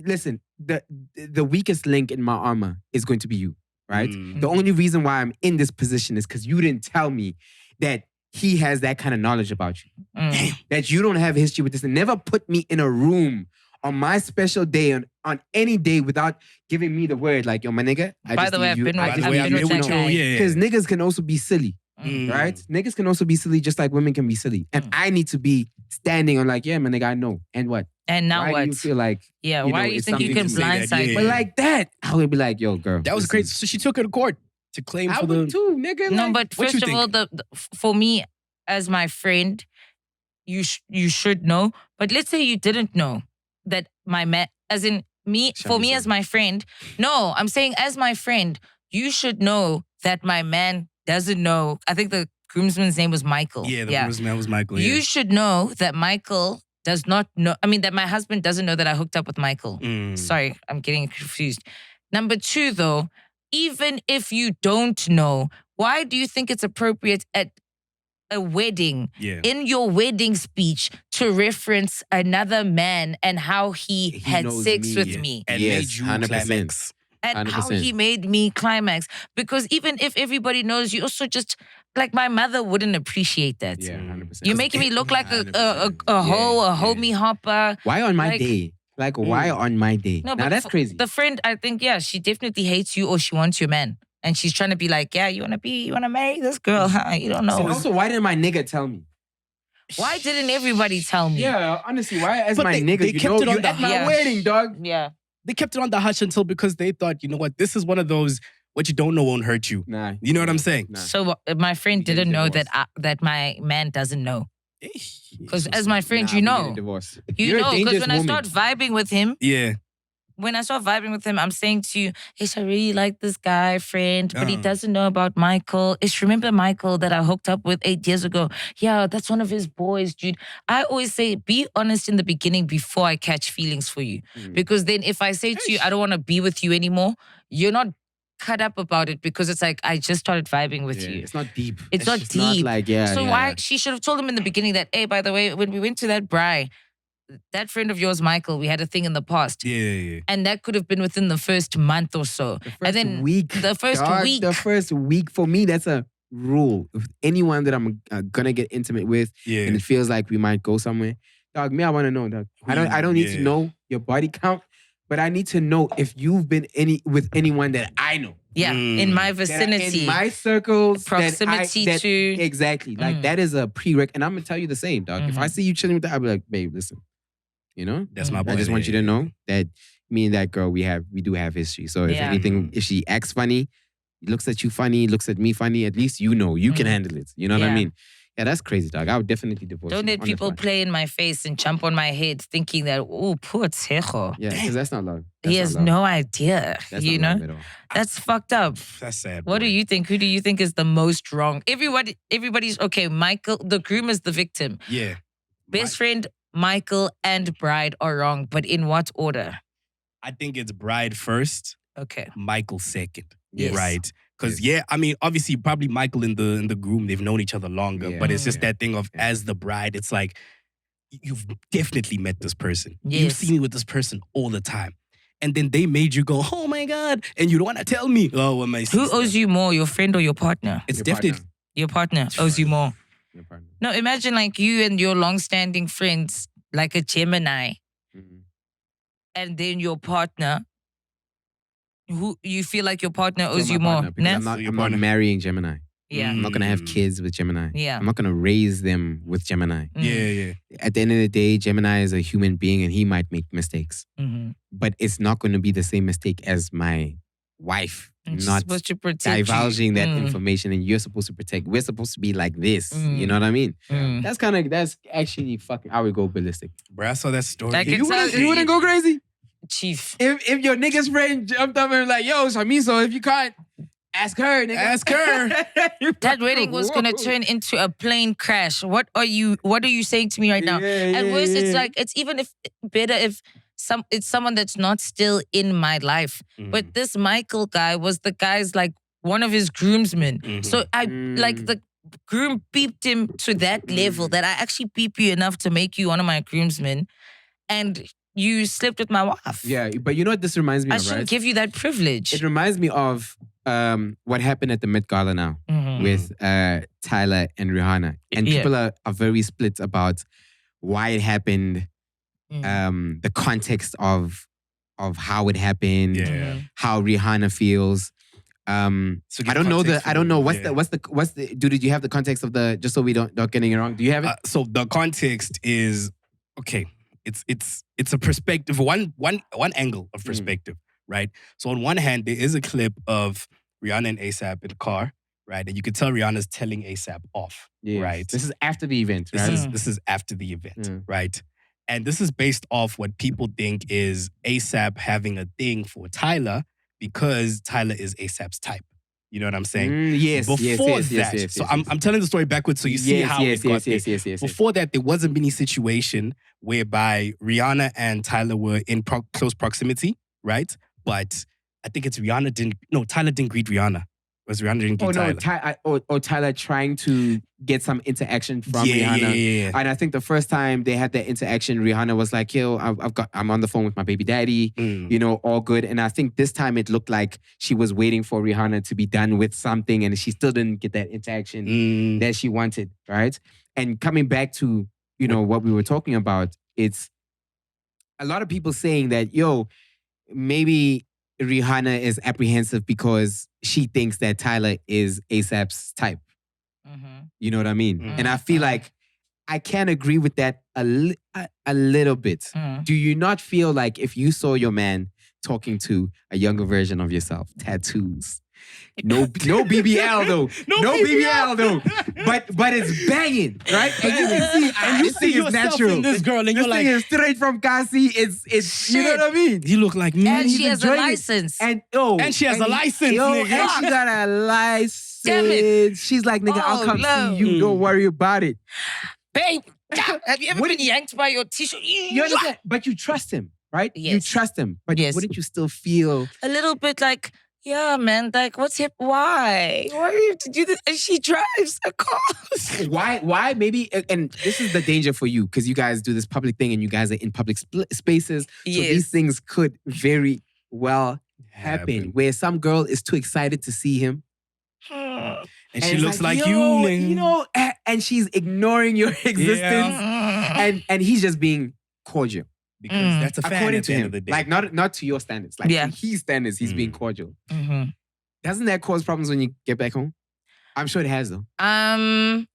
listen, the weakest link in my armor is going to be you, right? Mm. The only reason why I'm in this position is because you didn't tell me that he has that kind of knowledge about you. Mm. That you don't have history with this and never put me in a room on my special day on any day without giving me the word like, yo, my nigga. By the way, I've been By with- the way, I've I'm been here with with that you. guy. Yeah. Because niggas can also be silly, Mm. right? Niggas can also be silly just like women can be silly. And I need to be standing on like, yeah, my nigga, I know. And what? And now Why what? do you feel like, Yeah, you why know, do you it's think you something can to say that, blindside yeah. but like that? I would be like, yo, girl. That was listen, crazy. So she took her to court to claim I for would the. too, nigga. No, like- but what you first of all, for me as my friend, you should know. But let's say you didn't know that my man, as in me, for me Shamiso. as my friend. No, I'm saying as my friend, you should know that my man doesn't know. I think the groomsman's name was Michael. Yeah, the groomsman was Michael. Yeah. You should know that Michael does not know. I mean, that my husband doesn't know that I hooked up with Michael. Mm. Sorry, I'm getting confused. Number two, though, even if you don't know, why do you think it's appropriate at a wedding, Yeah. in your wedding speech, to reference another man and how he had knows sex me, with Yeah. me? And Yes, made you 100%. climax. And how 100%. he made me climax? Because even if everybody knows, you also just, like, my mother wouldn't appreciate that. Yeah, 100%. You're making me look like a 100%. hoe, a Yeah, homie hopper. Why on my Like- day? Like, why on my day? No, now but that's crazy. The friend, I think, yeah, she definitely hates you or she wants your man. And she's trying to be like, yeah, you want to marry this girl, huh? You don't know. And also, why didn't my nigga tell me? Why didn't everybody tell me? Yeah, honestly, why as But my they nigga, you kept know, it on you the at my Yeah. wedding, dog. Yeah. They kept it on the hush until because they thought, you know what, this is one of those what you don't know won't hurt you. Nah. You know what I'm saying? Nah. So my friend We getting didn't know that divorced. that my man doesn't know. Because So as my friend, Nah, you we know. getting divorced. You You're a know, because dangerous when I woman. start vibing with him, yeah. I'm saying to you, Ish, I really like this guy, friend, but he Uh-huh. doesn't know about Michael. Ish, remember Michael that I hooked up with 8 years ago? Yeah, that's one of his boys, dude. I always say, be honest in the beginning before I catch feelings for you. Mm. Because then if I say to you, I don't want to be with you anymore, you're not cut up about it because it's like, I just started vibing with Yeah, you. it's not deep. It's not just deep. like, yeah. So yeah, why yeah. she should have told him in the beginning that, hey, by the way, when we went to that braai, that friend of yours, Michael, we had a thing in the past. Yeah. And that could have been within the first month or so. The and then week. the first dog, week. The first week, for me, that's a rule. If anyone that I'm gonna get intimate with Yeah. and it feels like we might go somewhere, dog, me, I want to know, dog. I don't need to Yeah. know your body count, but I need to know if you've been with anyone that I know. Yeah, in my vicinity. In my circles. Proximity to- Exactly. Like that is a prereq. And I'm going to tell you the same, dog. If I see you chilling with that, I'll be like, babe, listen. You know? That's my boy. I just want you to know that me and that girl, we do have history. So if Yeah. anything, if she acts funny, looks at you funny, looks at me funny, at least you know, you can handle it. You know what I Yeah. mean? Yeah, that's crazy, dog. I would definitely divorce Don't you let on the people spot. play in my face and jump on my head thinking that, oh, poor Tshego. Yeah, because that's not love. He has no idea, That's you not know? love at all. That's fucked up. That's sad. What boy. do you think? Who do you think is the most wrong? Everybody's okay. Michael, the groom is the victim. Yeah. Best friend, Michael, and bride are wrong, but in what order? I think it's bride first, Okay. Michael second. Yes. Right. Because yeah, I mean, obviously, probably Michael and the groom, they've known each other longer. Yeah. But it's just Yeah. that thing of as the bride, it's like you've definitely met this person. You Yes. see me with this person all the time. And then they made you go, oh my God. And you don't want to tell me. Oh, well, my Who sister. owes you more, your friend or your partner? It's Your definitely partner. Your partner owes you more. Your partner. No, imagine like you and your long-standing friends, like a Gemini, Mhm. and then your partner, who you feel like your partner owes So you my more. partner, because Nah? I'm not, So your I'm not partner. marrying Gemini. Yeah. I'm not gonna have Mm. kids with Gemini. Yeah. I'm not gonna raise them with Gemini. Mm. Yeah. At the end of the day, Gemini is a human being and he might make mistakes. Mhm. But it's not gonna be the same mistake as my wife. And she's Not supposed to protect you. divulging that Mm. information and you're supposed to protect. We're supposed to be like this. Mm. You know what I mean? Mm. That's actually fucking, I would go ballistic. Bro, I saw that story. Like it's You wouldn't go crazy? chief. If your nigga's friend jumped up and like, yo, Shamiso, if you can't, ask her, nigga. Ask her. That wedding was gonna turn into a plane crash. What are you saying to me right now? And worse, it's like it's even if better if it's someone that's not still in my life. But this Michael guy was the guy's like one of his groomsmen. So I like the groom beeped him to that level that I actually beep you enough to make you one of my groomsmen. And you slept with my wife. Yeah, but you know what this reminds me I of, shouldn't right? give you that privilege. It reminds me of what happened at the Met Gala now with Tyler and Rihanna. And people are very split about why it happened, the context of how it happened, how Rihanna feels. So I don't know what's the did you have the context of the, just so we don't getting it wrong? Do you have it? So the context is okay. It's a perspective, one angle of perspective, right? So on one hand, there is a clip of Rihanna and ASAP in the car, right? And you can tell Rihanna's telling ASAP off, right? This is after the event, right? This is after the event, right? And this is based off what people think is ASAP having a thing for Tyler because Tyler is ASAP's type. You know what I'm saying? Yes. So I'm telling the story backwards so you see how it got there. Yes. Before that, there wasn't any situation whereby Rihanna and Tyler were in close proximity, right? But I think it's Tyler didn't greet Rihanna. It was Rihanna didn't greet Tyler. Tyler trying to get some interaction from Rihanna. Yeah. And I think the first time they had that interaction, Rihanna was like, yo, I'm on the phone with my baby daddy, all good. And I think this time it looked like she was waiting for Rihanna to be done with something and she still didn't get that interaction that she wanted, right? And coming back to, what we were talking about, it's a lot of people saying that, yo, maybe Rihanna is apprehensive because she thinks that Tyler is ASAP's type. You know what I mean? And I feel like I can agree with that a little bit. Do you not feel like if you saw your man talking to a younger version of yourself, tattoos, no BBL though, no BBL though, but it's banging, right? And you can see, and you see it's natural. In this girl, and you're like, is straight from Kasi. It's you know what I mean? You look like me. And she has a license. And she has a license, nigga. And she got a license. Damn it. She's like, nigga, I'll come see you. Don't worry about it. Babe, have you ever been yanked by your t-shirt? You understand? But you trust him, right? Yes. You trust him. But wouldn't you still feel a little bit like, yeah, man, like, why? Why do you have to do this? And she drives a car. Why? Maybe, and this is the danger for you, because you guys do this public thing and you guys are in public spaces. So these things could very well happen. Where some girl is too excited to see him. And she looks like you. And she's ignoring your existence. And he's just being cordial. Because that's a fan according at to the end him. of the day. Like not to your standards. Like to his standards, he's being cordial. Doesn't that cause problems when you get back home? I'm sure it has though. Don't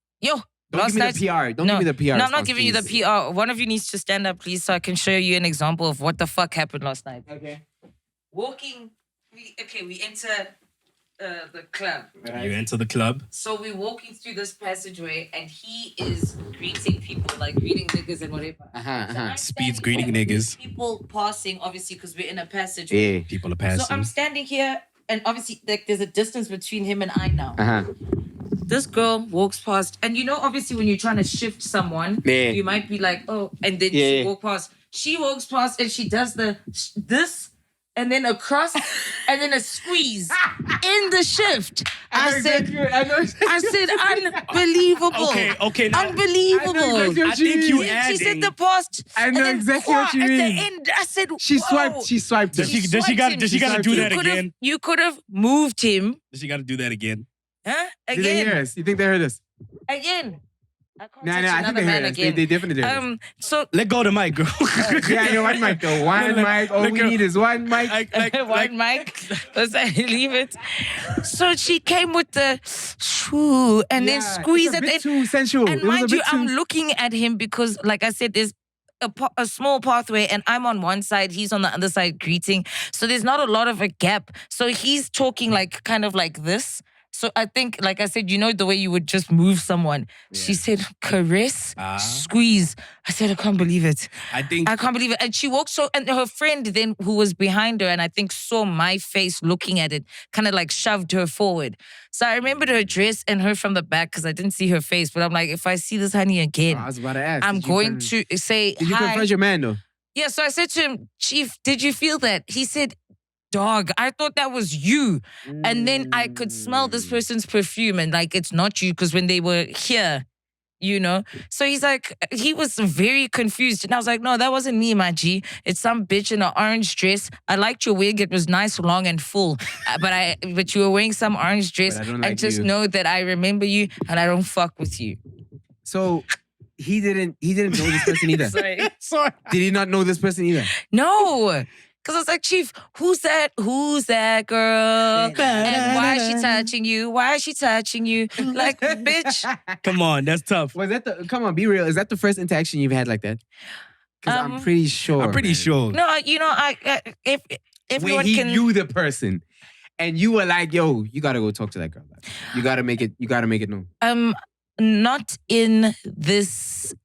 give me the PR. Don't give me the PR. No, I'm not giving you the PR. One of you needs to stand up, please, so I can show you an example of what the fuck happened last night. Okay. We enter the club. Right? You enter the club. So we're walking through this passageway and he is greeting people, like greeting niggas and whatever. Speeds greeting niggas. People passing, obviously, because we're in a passageway. Yeah, people are passing. So I'm standing here and obviously there's a distance between him and I now. This girl walks past and obviously when you're trying to shift someone, you might be like, oh, and then she walks past. She walks past and she does this and then a cross, and then a squeeze in the shift. I said, unbelievable. Okay. Now, unbelievable. I think you She adding. said the past. I know exactly what you mean. At the end, I said, She whoa. swiped. Does she got to do that again? You could have moved him. Does she got to do that again? Huh? Did they hear Again. us? You think they heard us? Again. I can't No, touch I think another they man heard us. again. They definitely heard us. So Let go of the mic, girl. Yeah, one mic though. One mic. All we need is one mic. one mic. Let's leave it. So she came with the shoo and then squeeze it. it. Too sensual. And mind you, I'm looking at him because, like I said, there's a small pathway and I'm on one side, he's on the other side greeting. So there's not a lot of a gap. So he's talking like kind of like this. So I think, like I said, you know the way you would just move someone. She said caress, squeeze. I said, I can't believe it. I think I can't believe it. And she walked and her friend then who was behind her and I think saw my face looking at it, kind of like shoved her forward. So I remembered her dress and her from the back because I didn't see her face. But I'm like, if I see this honey again, I was about to ask. I'm going to say Did you hi. confront your man though? Yeah, so I said to him, Chief, did you feel that? He said, dog, I thought that was you. And then I could smell this person's perfume and like, it's not you because when they were here, you know? So he's like, he was very confused. And I was like, no, that wasn't me, my G. It's some bitch in an orange dress. I liked your wig. It was nice, long and full. But you were wearing some orange dress. But I don't like and just you. know that I remember you and I don't fuck with you. So he didn't know this person either. Sorry. Did he not know this person either? No. Because I was like, Chief, who's that? Who's that girl? And why is she touching you? Why is she touching you? Like, bitch. come on, that's tough. Was that come on, be real. Is that the first interaction you've had like that? Because I'm pretty sure. I'm pretty sure. No, you know, if Where everyone he can. knew the person. And you were like, yo, you gotta go talk to that girl. You gotta make it known. Not in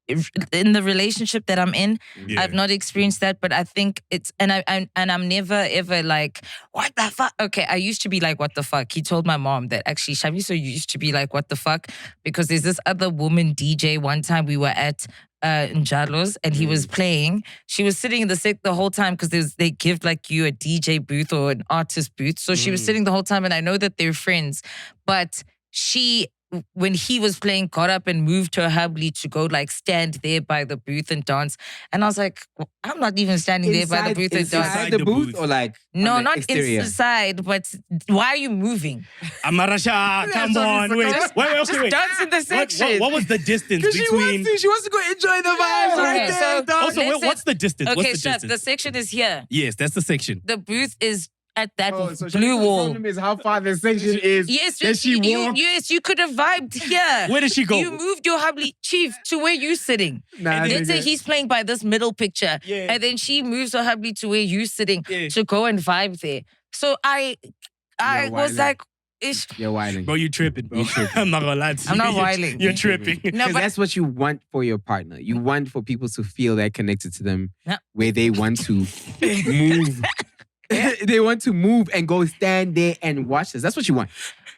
the relationship that I'm in. Yeah. I've not experienced that, but I think it's and I'm never ever like, what the fuck? Okay, I used to be like, what the fuck? He told my mom that actually Shamiso used to be like, what the fuck? Because there's this other woman DJ. One time we were at Njalo's and he was playing. She was sitting in the set the whole time because they give like you a DJ booth or an artist booth. So she was sitting the whole time and I know that they're friends, but she, when he was playing, got up and moved her humbly to go like stand there by the booth and dance. And I was like, I'm not even standing there by the booth and dance. Inside the booth or like No, on the not exterior? inside, but why are you moving? Amarasha, come on, wait. Just Wait. dance in the section. What was the distance Because between... she wants to go enjoy the vibes Okay, right there, so- dog. Also, Listen. what's the distance? Okay, What's the chef, distance? the section is here. Yes, that's the section. The booth is at that Oh, so blue the wall. problem is how far the section is. Yes, Does she walk? yes, you could have vibed here. Where did she go? You moved your humbly chief to where you sitting. Nah, Let's say nigga. he's playing by this middle picture. Yeah. And then she moves her humbly to where you sitting Yeah. to go and vibe there. So I You're was wildin'. like, ish. You're wilding. Bro, you tripping, bro. You tripping. I'm not gonna lie to you. I'm not wilding. You're tripping. No, Because but that's what you want for your partner. You want for people to feel that connected to them, Yeah. where they want to move. They want to move and go stand there and watch this. That's what you want.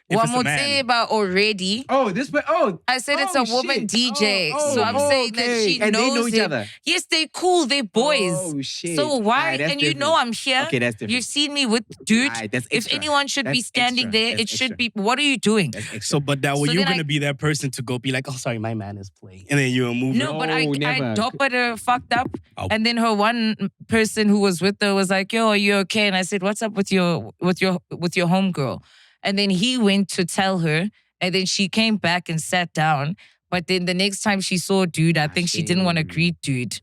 If one it's a more man. thing about already. Oh, this way. Oh, I said it's oh, a woman shit. DJ. Oh, so I'm oh, saying that okay. she and knows they know each him. other. Yes, they cool. They boys. Oh shit. So why? Alright, that's And you know different. I'm here. Okay, that's different. You've seen me with dude. Alright, that's If extra. anyone should be That's standing extra. there, That's it should extra. be. What are you doing? That's extra. So, but that, were So you then gonna I- be that person to go be like, oh, sorry, my man is playing, and then you move? No, but I never. doppered her, fucked up, Oh. and then her one person who was with her was like, "Yo, are you okay?" And I said, "What's up with your homegirl?" And then he went to tell her, and then she came back and sat down. But then the next time she saw dude, I think she didn't want to shame. greet dude.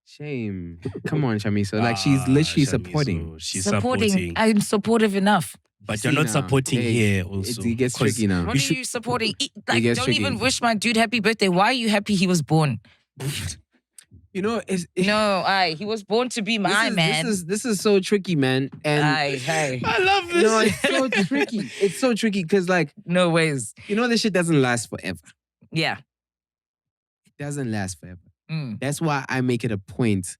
Shame. Come on, Shamiso. Like she's literally Shamiso, supporting. She's supporting. I'm supportive enough. But See you're not now, supporting hey, here also. It gets 'Cause tricky now. What You are should- you supporting? Like, gets don't tricky. even wish my dude happy birthday. Why are you happy he was born? You know, it's No, he was born to be my man. This is so tricky, man. And Aye. I love this. no, it's so tricky. It's so tricky because, like, No ways. you know, this shit doesn't last forever. Yeah. It doesn't last forever. Mm. That's why I make it a point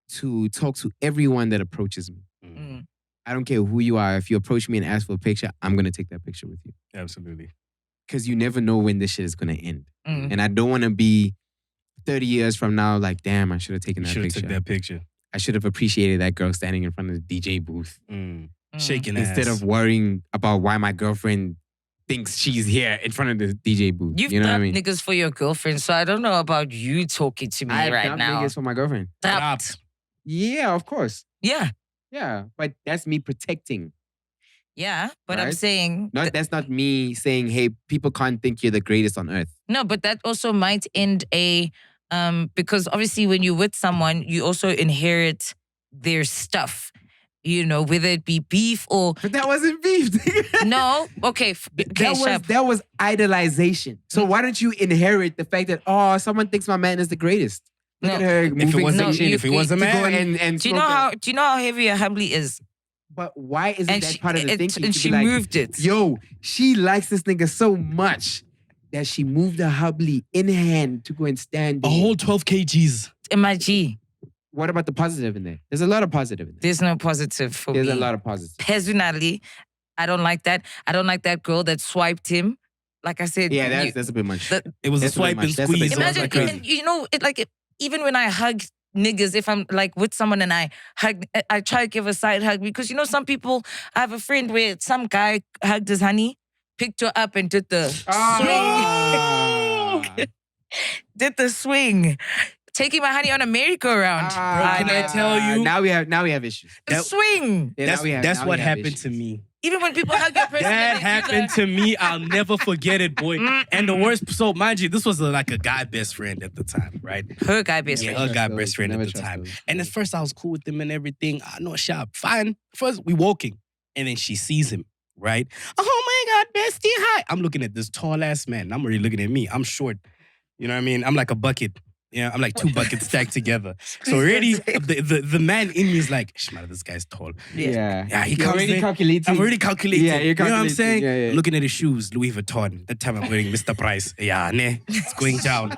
to talk to everyone that approaches me. Mm. I don't care who you are. If you approach me and ask for a picture, I'm gonna take that picture with you Absolutely. because you never know when this shit is gonna end. Mm. And I don't want to be 30 years from now like, damn, I should have taken You that should have picture. took that picture. I should have appreciated that girl standing in front of the DJ booth Mm. Shaking instead ass. of worrying about why my girlfriend thinks she's here in front of the DJ booth. You've you know what I dumped mean? niggas for your girlfriend, so I don't know about you talking to me I've right dumped now. niggas for my girlfriend. Dumped. Yeah, of course. Yeah. Yeah, but that's me protecting. Yeah. But I'm Right? saying That's not me saying, hey, people can't think you're the greatest on earth. no, but that also might end a because obviously when you're with someone, you also inherit their stuff. You know, whether it be beef or But that wasn't beef. no. Okay. Okay, Shab. that was idolization. So why don't you inherit the fact that, oh, someone thinks my man is the greatest? Look No. at her moving was a- section you- if it was a to go man, and Do you know how heavy a humbly is? But why isn't And that part of the thinking? and to she be like, moved it. Yo, she likes this nigga so much that she moved her hubbly in hand to go and stand A there. whole 12 kgs. MacG. What about the positive in there? There's a lot of positive in there. There's no positive for There's me. a lot of positive. Personally, I don't like that. I don't like that girl that swiped him. Like I said, Yeah, that's a bit much. It was That's a swipe a bit and much. That's a bit squeeze. much. imagine, like crazy. and you know, even when I hug niggas, if I'm like with someone and I hug, I try to give a side hug because you know some people. I have a friend where some guy hugged his honey, picked her up and did the swing. Did the swing, taking my honey on a merry-go-round. Can I tell you? Now we have issues. The swing. Yeah, now That's now what we have happened issues. to me. Even when people hug your person, That they do happened the- to me. I'll never forget it, boy. And the worst, so mind you, this was like a guy best friend at the time, right? her guy best Yeah, friend. her guy those. best friend Never at the trust time. those. And at first I was cool with him and everything. I know sharp. Fine. First we walking. And then she sees him, right? Oh my God, bestie, hi. I'm looking at this tall ass man. I'm already looking at me. I'm short. You know what I mean? I'm like a bucket. Yeah, I'm like 2 buckets stacked together. So already the man in me is like, shmata, this guy's tall. Yeah. Yeah, he You're comes already there. calculating. I'm already calculating. Yeah, you're You know what I'm calculating. saying? Yeah, yeah. Looking at his shoes, Louis Vuitton. That time I'm wearing Mr. Price. Yeah, ne, it's going down.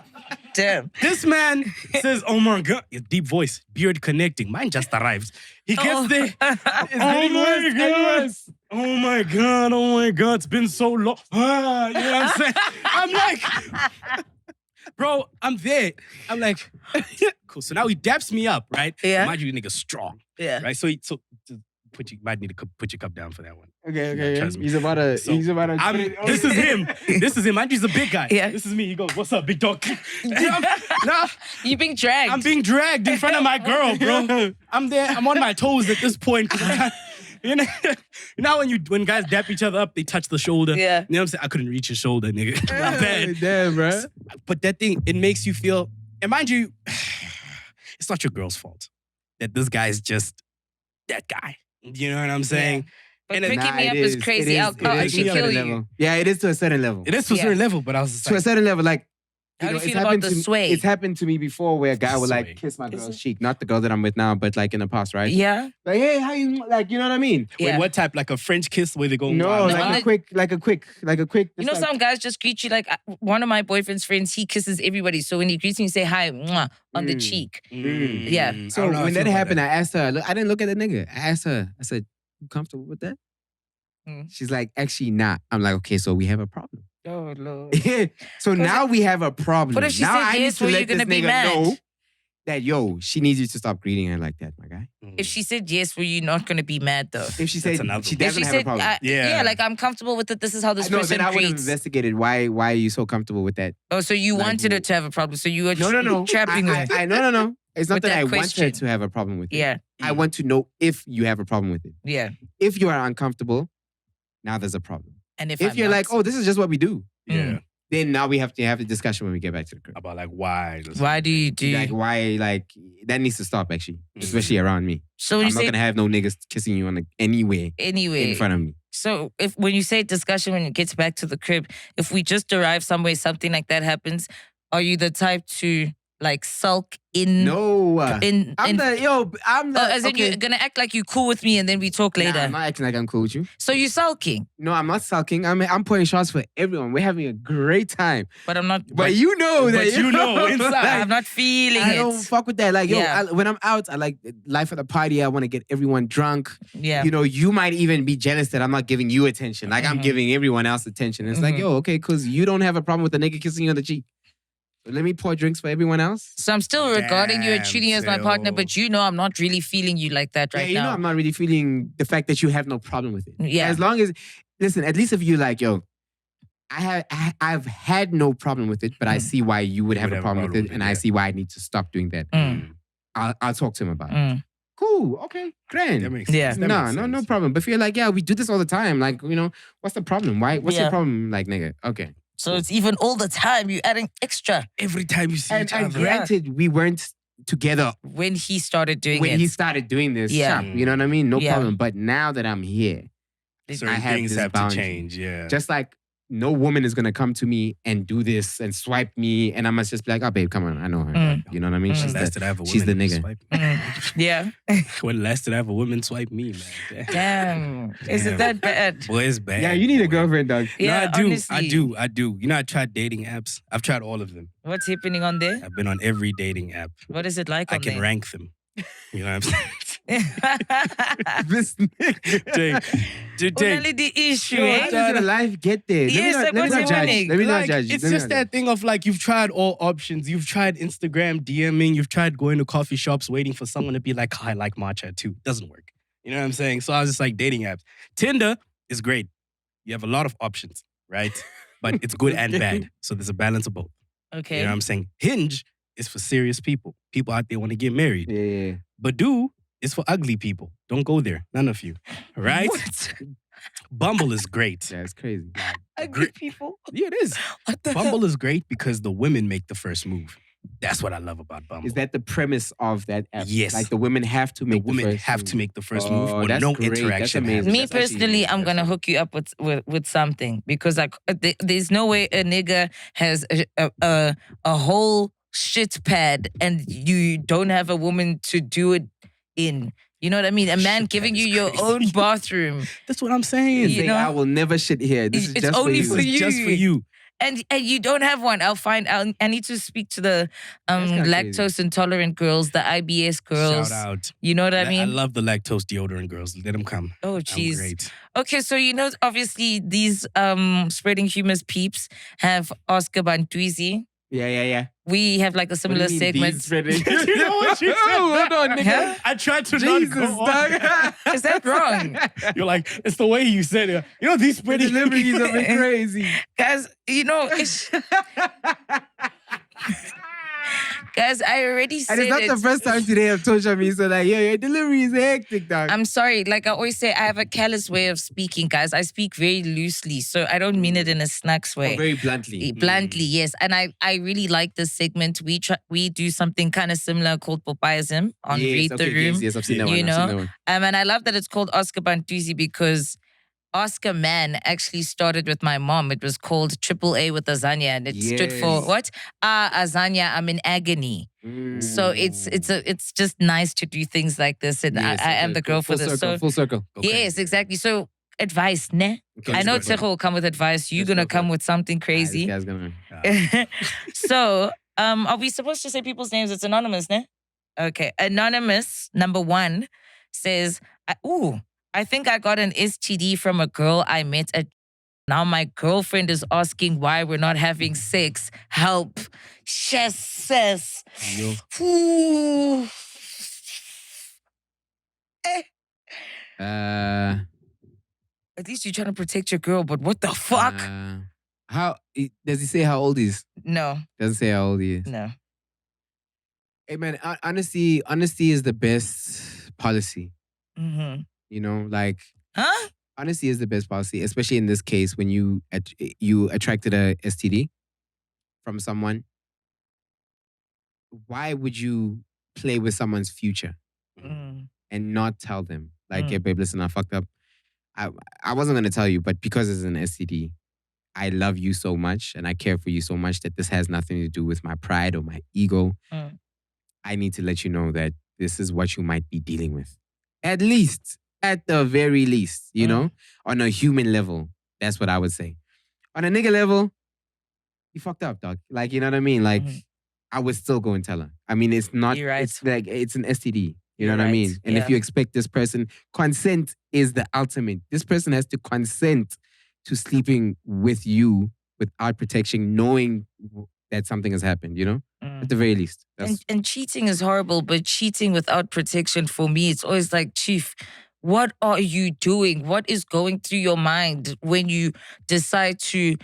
Damn. This man says, oh my God, a deep voice, beard connecting. Mine just arrived. He gets there. Oh my God. Oh my God. Oh my God. It's been so long. Ah, you know what I'm saying? I'm like, bro, I'm there. I'm like, cool. So now he daps me up, right? Yeah. Mind you, nigga strong, Yeah. right? So might need to put your cup down for that one. Okay, Yeah, okay. trust me. He's about to. So, he's about to. This is him. This is him. Mind you, he's a big guy. Yeah. This is me. He goes, what's up, big dog? Nah, You being dragged. I'm being dragged in front of my girl, bro. I'm there. I'm on my toes at this point. 'Cause you know when guys dap each other up, they touch the shoulder. Yeah. You know what I'm saying? I couldn't reach his shoulder, nigga. My bad. Damn, bro. But that thing, it makes you feel, and mind you, it's not your girl's fault that this guy is just that guy. You know what I'm saying? But And it- picking me Nah, up it is is. crazy. It is. I'll It is actually to a kill certain you. level. Yeah, it is to a certain level. It is to a Yeah. certain level, but I was just To a like, certain level, like. How do you it's feel about happened the to me- sway? It's happened to me before where a guy would like Sway. kiss my Is girl's it? cheek, not the girl that I'm with now, but like in the past, right? Yeah. Like, hey, how you like? You know what I mean? wait, Yeah. what type? Like a French kiss where they go, No, wow, No, like like- a quick. You know, just like- some guys just greet you like one of my boyfriend's friends. He kisses everybody, so when he greets me, he say hi mwah, on the cheek. Yeah. I So don't know how I when feel that about happened, I asked her. Look, I didn't look at the nigga. I asked her. I said, "You comfortable with that?" Mm. She's like, "Actually, not." I'm like, "Okay, so we have a problem." Oh Lord. So now we have a problem. What if she now said I need yes, to were you let this gonna be nigga mad? know that she needs you to stop greeting her like that, my guy. If she said yes, were you not gonna be mad though? If she said another she one. If doesn't she have a said, problem. Yeah. like I'm comfortable with it. This is how this No, person then I would have greets. investigated why are you so comfortable with that? Oh, so you Like, wanted her to have a problem. So you were No. trapping I, her. no. It's not With that that I want her question. to have a problem with it. Yeah, I want to know if you have a problem with it. yeah. If you are uncomfortable, now there's a problem. And if If I'm you're not- like, oh, this is just what we do, Yeah. then now we have to have the discussion when we get back to the crib. About like why. why do you do? Like why, like that needs to stop actually, especially around me. So when I'm you not say gonna have no niggas kissing you on like anywhere anyway, in front of me. so if when you say discussion when it gets back to the crib, if we just arrive somewhere, something like that happens, are you the type to like sulk in? No, In, I'm the as in okay. you're gonna act like you cool with me and then we talk Nah, later. I'm not acting like I'm cool with you. So you sulking, No, I'm not sulking. I'm pouring shots for everyone. We're having a great time. but I'm not. But you know that but you know inside. I'm not feeling I it. don't fuck with that. Like, Yeah. when I'm out, I like life of the party. I want to get everyone drunk. Yeah. You know, you might even be jealous that I'm not giving you attention. Like, I'm Mhm. giving everyone else attention. It's like, Mhm. okay, because you don't have a problem with a nigga kissing you on the cheek. So let me pour drinks for everyone else. So I'm still regarding you and Damn, treating you as my partner, Tshego. but you know I'm not really feeling you like that right yeah, you now. know, I'm not really feeling the fact that you have no problem with it. Yeah. As long as, listen, at least if you like, I've had no problem with it, but I Mm. see why you would have a problem with it, and I yeah. see why I need to stop doing that. Mm, I'll talk to him about it. mm. Cool, okay, grand. That makes Yeah. sense. That No, makes no sense. problem. But if you're like, yeah, we do this all the time. Like, what's the problem? What's Yeah. your problem? Like, nigga, okay. So it's even all the time you adding extra Every time you see each And other. granted, we weren't together when he started doing when it. he started doing this. Yeah. Sharp, you know what I mean? No Yeah. problem. But now that I'm here, Certain I have things this have boundary. to change. Yeah. just like no woman is gonna come to me and do this and swipe me, and I must just be like, oh babe, come on, I know her. You know what I mean? When last did I have a she's the woman nigga. swipe? Yeah. When last did I have a woman swipe me, man? Damn. Is it that bad? Boy, it's bad. Yeah, you need a boy. girlfriend, dog. Yeah, no, I do. honestly. I do. You know, I tried dating apps. I've tried all of them. What's happening on there? I've been on every dating app. What is it like I on can there? rank them. You know what I'm saying? This nigga. Only the issue, Yo, eh? How does your life get there? Yes, let me what's not judge. happening? Let me not Like, judge. it's Let me just not that thing of like you've tried all options. You've tried Instagram DMing. You've tried going to coffee shops waiting for someone to be like, "Oh, I like matcha too." Doesn't work. You know what I'm saying? So I was just like dating apps. Tinder is great. You have a lot of options, right? But it's good and bad. So there's a balance of both. Okay. You know what I'm saying? Hinge is for serious people. People out there want to get married. Yeah. Badoo is for ugly people. Don't go there. None of you. Right? What? Bumble is great. Yeah, it's crazy. Ugly people. Yeah, it is. What the Bumble is great because the women make the first move. That's what I love about Bumble. Is that the premise of that app? Yes. Like the women have to the make women first have move. to make the first move or that's no great. That's interaction amazing. happens. Me That's actually personally, I'm amazing. gonna hook you up with something because like there's no way a nigga has a whole shit pad and you don't have a woman to do it in. You know what I mean? A man Shit giving pad you is your crazy. own bathroom, That's what I'm saying. You Say, know? I will never shit here. This is It's just only for for you. you. Just for you. and you don't have one. I need to speak to the That's kinda lactose intolerant girls, the IBS girls. Shout out. You know what I I mean? love the lactose deodorant girls. Let them come. Oh, I'm jeez. great. Okay, so you know, obviously these spreading humours peeps have Ask-A-Bantweezy. Yeah. We have like a similar segment. You know what you said? Hold on, nigga. Huh? I tried to Jesus, not go on. dog. Is that wrong? You're like, it's the way you said it. You know, these The pretty deliveries have been crazy. Guys, you know, guys, I already said And it's not it. the first time today I've told Shamiso like, yo, your delivery is hectic, dog. I'm sorry. Like I always say, I have a callous way of speaking, guys. I speak very loosely, so I don't mean it in a snacks way. Very bluntly. Bluntly, yes. And I really like this segment. We do something kind of similar called Popeyism on Read the Room. Yes, I've seen that one. You I've seen know? that one. And I love that it's called Ask-A-Bantweezy because Oscar Man actually started with my mom. It was called AAA with lasagna, and it stood for Yes. what? Lasagna, I'm in agony. So it's just nice to do things like this, and Yes, I am okay. the girl for Full this. circle, So full circle. Okay. yes, exactly. So advice, ne? Okay, I let's know go for it. Tshego will come with advice. You're Let's gonna go for come it. with something crazy. This guy's gonna. So, are we supposed to say people's names? It's anonymous, ne? Okay. Anonymous, number 1, says, I think I got an STD from a girl I met at. Now my girlfriend is asking why we're not having sex. Help. Yes. Yo. Ooh. At least you're trying to protect your girl, but what the fuck? Does he say how old he is? No, Doesn't say how old he is. no. Hey man, honesty is the best policy. Mm-hmm. You know, like Huh? honesty is the best policy, especially in this case when you attracted a STD from someone. Why would you play with someone's future Mm. and not tell them? Like, Mm. hey babe, listen, I fucked up. I wasn't gonna tell you, but because it's an STD, I love you so much and I care for you so much that this has nothing to do with my pride or my ego. Mm. I need to let you know that this is what you might be dealing with. At least, at the very least, you know, on a human level. That's what I would say. On a nigga level, you fucked up, dog. Like, you know what I mean? Like, Mhm. I would still go and tell her. I mean, it's not, You're right. it's like, it's an STD. You know You're what I right. mean? And if Yeah. you expect this person, consent is the ultimate. This person has to consent to sleeping with you without protection, knowing that something has happened, you know? Mm. At the very least. That's, And cheating is horrible, but cheating without protection for me, it's always like, Chief, what are you doing? What is going through your mind when you decide to?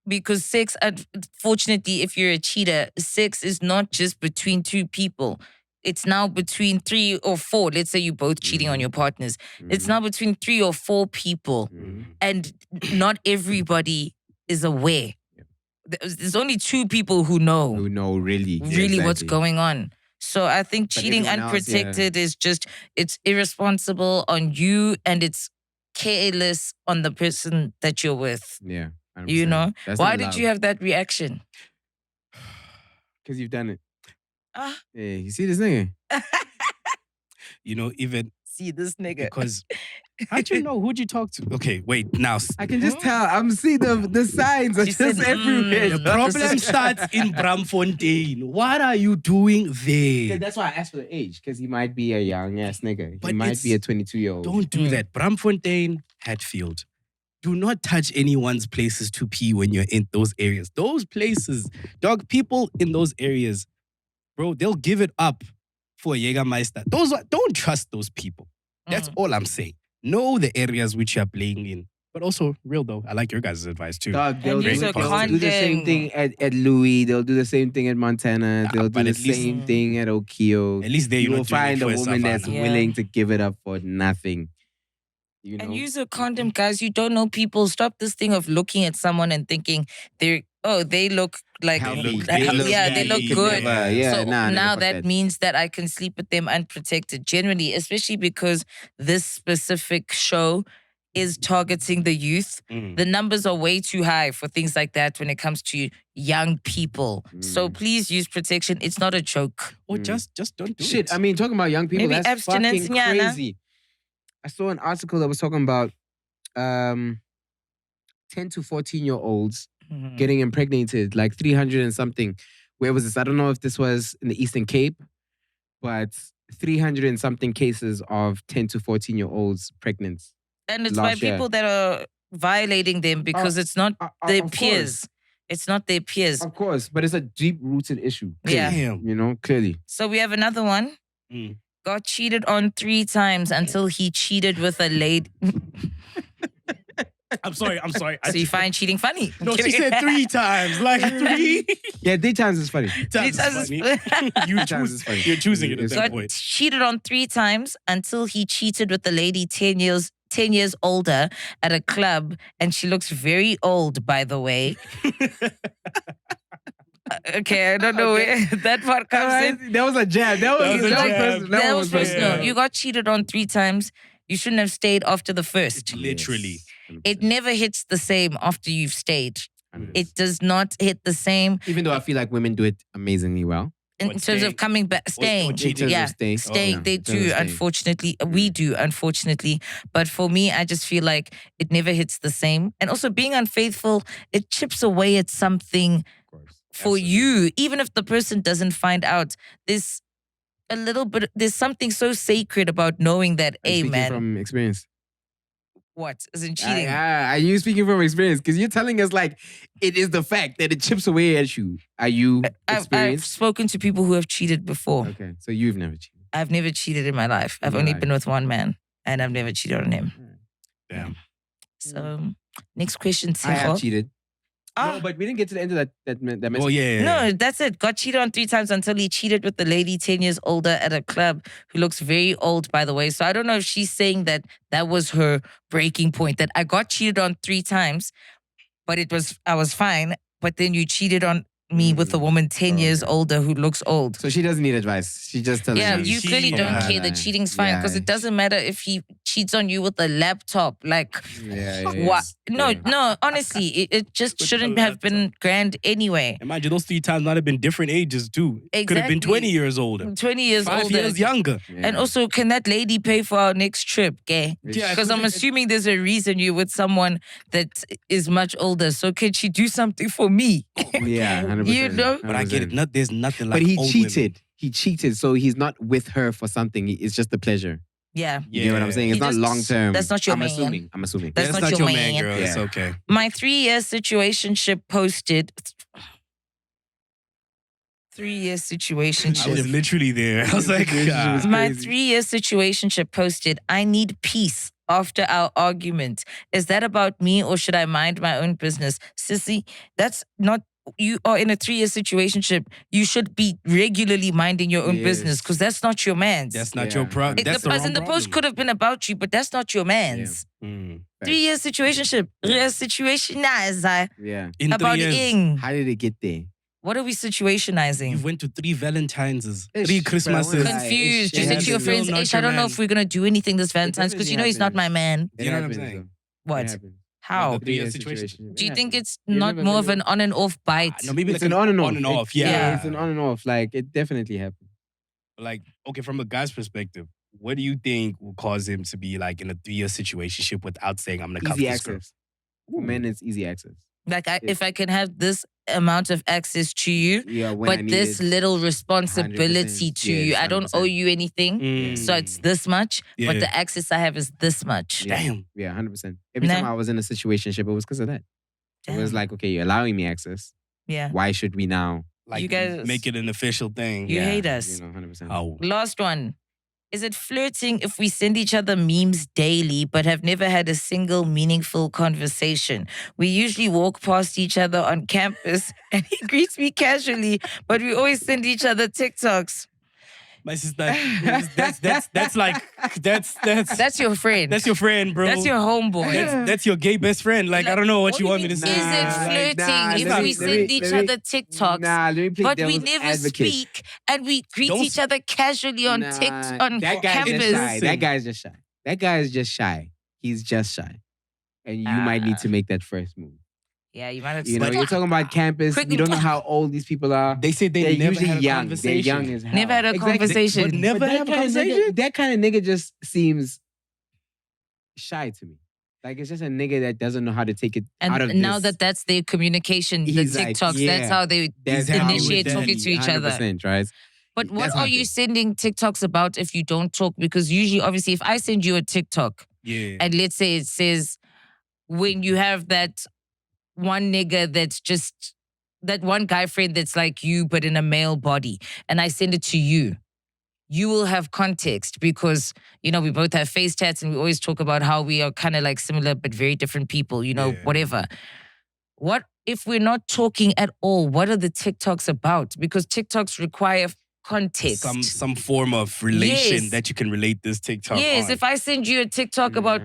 Because sex, unfortunately, if you're a cheater, sex is not just between 2 people. It's now between 3 or 4. Let's say you're both cheating on your partners. It's now between 3 or 4 people. And not everybody is aware. There's only 2 people who know who know really. what's exactly. going on. So I think But cheating everyone else, yeah. unprotected is just, it's irresponsible on you and it's careless on the person that you're with. Yeah. You know? That's Why not did love. you have that reaction? Because you've done it. Ah, Hey, you see this nigga? You know, even see this nigga. because how'd you know? Who'd you talk to? Okay, wait. Now, I can just tell. I'm seeing the signs are She just said, everywhere. the This problem is- starts in Bramfontein. What are you doing Yeah, there? that's why I asked for the age, because he might be a young ass nigga. But He might be a it's- 22-year-old. Don't do that. Bramfontein, Hatfield. Do not touch anyone's places to pee when you're in those areas. Those places, dog, people in those areas, bro, they'll give it up for a Jägermeister. Don't trust those people. That's all I'm saying. Know the areas which you're playing in. But also, real though, I like your guys' advice too. Dog, they'll use do, a they'll do the same condom. thing at Louis. They'll do the same thing at Montana. They'll do but the at least- same thing at Okio. At least there You you're will not doing it find a for woman that's savannah. Yeah. willing to give it up for nothing. You know? And use a condom, guys. You don't know people. Stop this thing of looking at someone and thinking they look like Healthy. they look you could good. Never, yeah, So nah, nigga, now fuck that means that I can sleep with them unprotected. Generally, especially because this specific show is targeting the youth. Mm. The numbers are way too high for things like that when it comes to young people. So please use protection. It's not a joke. Or just don't do Shit, it. I mean, talking about young people, Maybe that's abstinence, fucking nyana. crazy. I saw an article that was talking about 10 to 14-year-olds Mhm. getting impregnated, like 300 and something. Where was this? I don't know if this was in the Eastern Cape, but 300 and something cases of 10 to 14-year-olds pregnant. And it's by last year. people that are violating them because it's not their Of peers. course. It's not their peers. Of course, but it's a deep-rooted issue. Yeah. Damn. You know, clearly. So we have another one. Mm. Got cheated on 3 times until he cheated with a lady. I'm sorry. So you find cheating funny? No, she said 3 times. Like 3 Yeah, 3 times is funny. times times is is funny. You times choose. is funny. You're choosing it at It's that Got point. cheated on 3 times until he cheated with a lady 10 years older at a club, and she looks very old, by the way. Okay, I don't know where that part comes in. That was a jab. That was was a jab. personal. That was personal. Yeah. You got cheated on 3 times. You shouldn't have stayed after the first. Literally. It never hits the same after you've stayed. 100%. It does not hit the same Even though I feel like women do it amazingly well. in What, terms staying? of coming back, staying. or In terms Yeah, of staying. staying. Oh, They in terms of do, staying. unfortunately. We do, unfortunately. But for me, I just feel like it never hits the same. And also being unfaithful, it chips away at something for you. Even if the person doesn't find out, there's something so sacred about knowing that, I'm hey, speaking man, from experience. what? Isn't cheating? Are you speaking from experience? Because you're telling us like it is the fact that it chips away at you. Are you I've experienced? spoken to people who have cheated before. Okay, so you've never cheated. I've never cheated in my life. I've In your only life. been with one man, and I've never cheated on him. Damn. So, next question, I have Tshego. cheated. Ah. No, but we didn't get to the end of that message. Oh yeah. No, that's it. Got cheated on 3 times until he cheated with the lady 10 years older at a club who looks very old, by the way. So I don't know if she's saying that was her breaking point, that I got cheated on 3 times, but I was fine. But then you cheated on me with a woman 10 years Okay. older who looks old. So she doesn't need advice. She just tells Yeah, you. you clearly don't Yeah, care nah. that cheating's fine because Yeah. it doesn't matter if he cheats on you with a laptop. Like, Yeah, what? No, yeah. no, honestly, it just With shouldn't a have been grand anyway. Imagine those 3 times might have been different ages too. Could have been Exactly. 20 years older. 20 years 5 older. years younger. Yeah. And also, can that lady pay for our next trip, gay? Yeah, Because I'm assuming there's a reason you're with someone that is much older. So can she do something for me? Yeah, 100%. You know? But I get it. There's nothing like But he old cheated. He cheated, so he's not with her for something. It's just a pleasure. Yeah. You get what I'm saying? It's He not just- long term. that's not your I'm man. assuming. I'm assuming. That's That's not not your your man, man. girl. It's Yeah. okay. My 3-year situationship posted. 3-year I situationship. was literally there. I was like, Situationship was ah. My crazy. 3-year situationship posted, I need peace after our argument. Is that about me or should I mind my own business? Sissy, that's not, you are in a 3-year situationship. You should be regularly minding your own business Yes. because that's not your man's. That's not Yeah. your problem. It- That's the wrong the post problem. could have been about you, but that's not your man's. Mm. 3-year situationship. Real situationizing. Yeah. In About 3 years, ing. How did it get there? What are we situationizing? you went to 3 Valentine's, Ish, 3 but I Christmases. wanna lie. Confused. It You said to your happens. friends, Still not Ish, I your don't know man. if we're going to do anything this Valentine's because you know he's not my man. It You know what I'm happens, saying? though. It What? happens. How? The 3-year situation. Do you think it's You not never more of know. an on and off bite? No, maybe It's like an on and off. On and off, Yeah. It's an on and off. Like, it definitely happened. Like, okay, from a guy's perspective, what do you think will cause him to be like in a 3-year situationship without saying I'm gonna cuff Easy this girl? access. For men, it's easy access. Like, if I can have this amount of access to you, Yeah, when I but need this it, little responsibility 100%. to Yes, you, I don't owe 100%. you anything. So it's this much, but Yeah. the access I have is this much. Yeah. Damn. Yeah, 100%. Every Nah. time I was in a situationship, it was because of that. It was Damn. like, okay, you're allowing me access. Yeah. Why should we now? Like, You guys- make it an official thing. You hate us. 100%. Oh. Last one. Is it flirting if we send each other memes daily but have never had a single meaningful conversation? We usually walk past each other on campus and he greets me casually, but we always send each other TikToks. My sister, that's like That's your friend. that's your friend, bro. That's your homeboy. That's your gay best friend. Like, I don't know what you want me to Is say. it Nah, flirting nah, if let we me- send each other TikToks, Nah, let me play but we devil's never advocate. speak and we greet Don't- each other casually on Nah, on that guy's campus? just shy. That guy's just shy. That guy is just shy. He's just shy. And you might need to make that first move. Yeah, you might have to. You know, you're talking about campus. Quick- You don't know how old these people are. They said They're they never usually had a young. conversation. They're young as hell. Never had a Exactly. conversation. But never But have a that kind of conversation. nigga, that kind of nigga just seems shy to me. Like, it's just a nigga that doesn't know how to take it out of And now this. that's their communication, the He's like, TikToks, yeah, that's how they That's how initiate it would talking be, to each other. 100%, right? But what That's are my you thing. sending TikToks about if you don't talk? Because usually, obviously, if I send you a TikTok Yeah. and let's say it says, when you have that one nigga that's just, that one guy friend that's like you, but in a male body, and I send it to you, you will have context because, you know, we both have face tats and we always talk about how we are kind of like similar but very different people, you know, Yeah. whatever. What if we're not talking at all? What are the TikToks about? Because TikToks require context. Some form of relation Yes. that you can relate this TikTok Yes, on. if I send you a TikTok about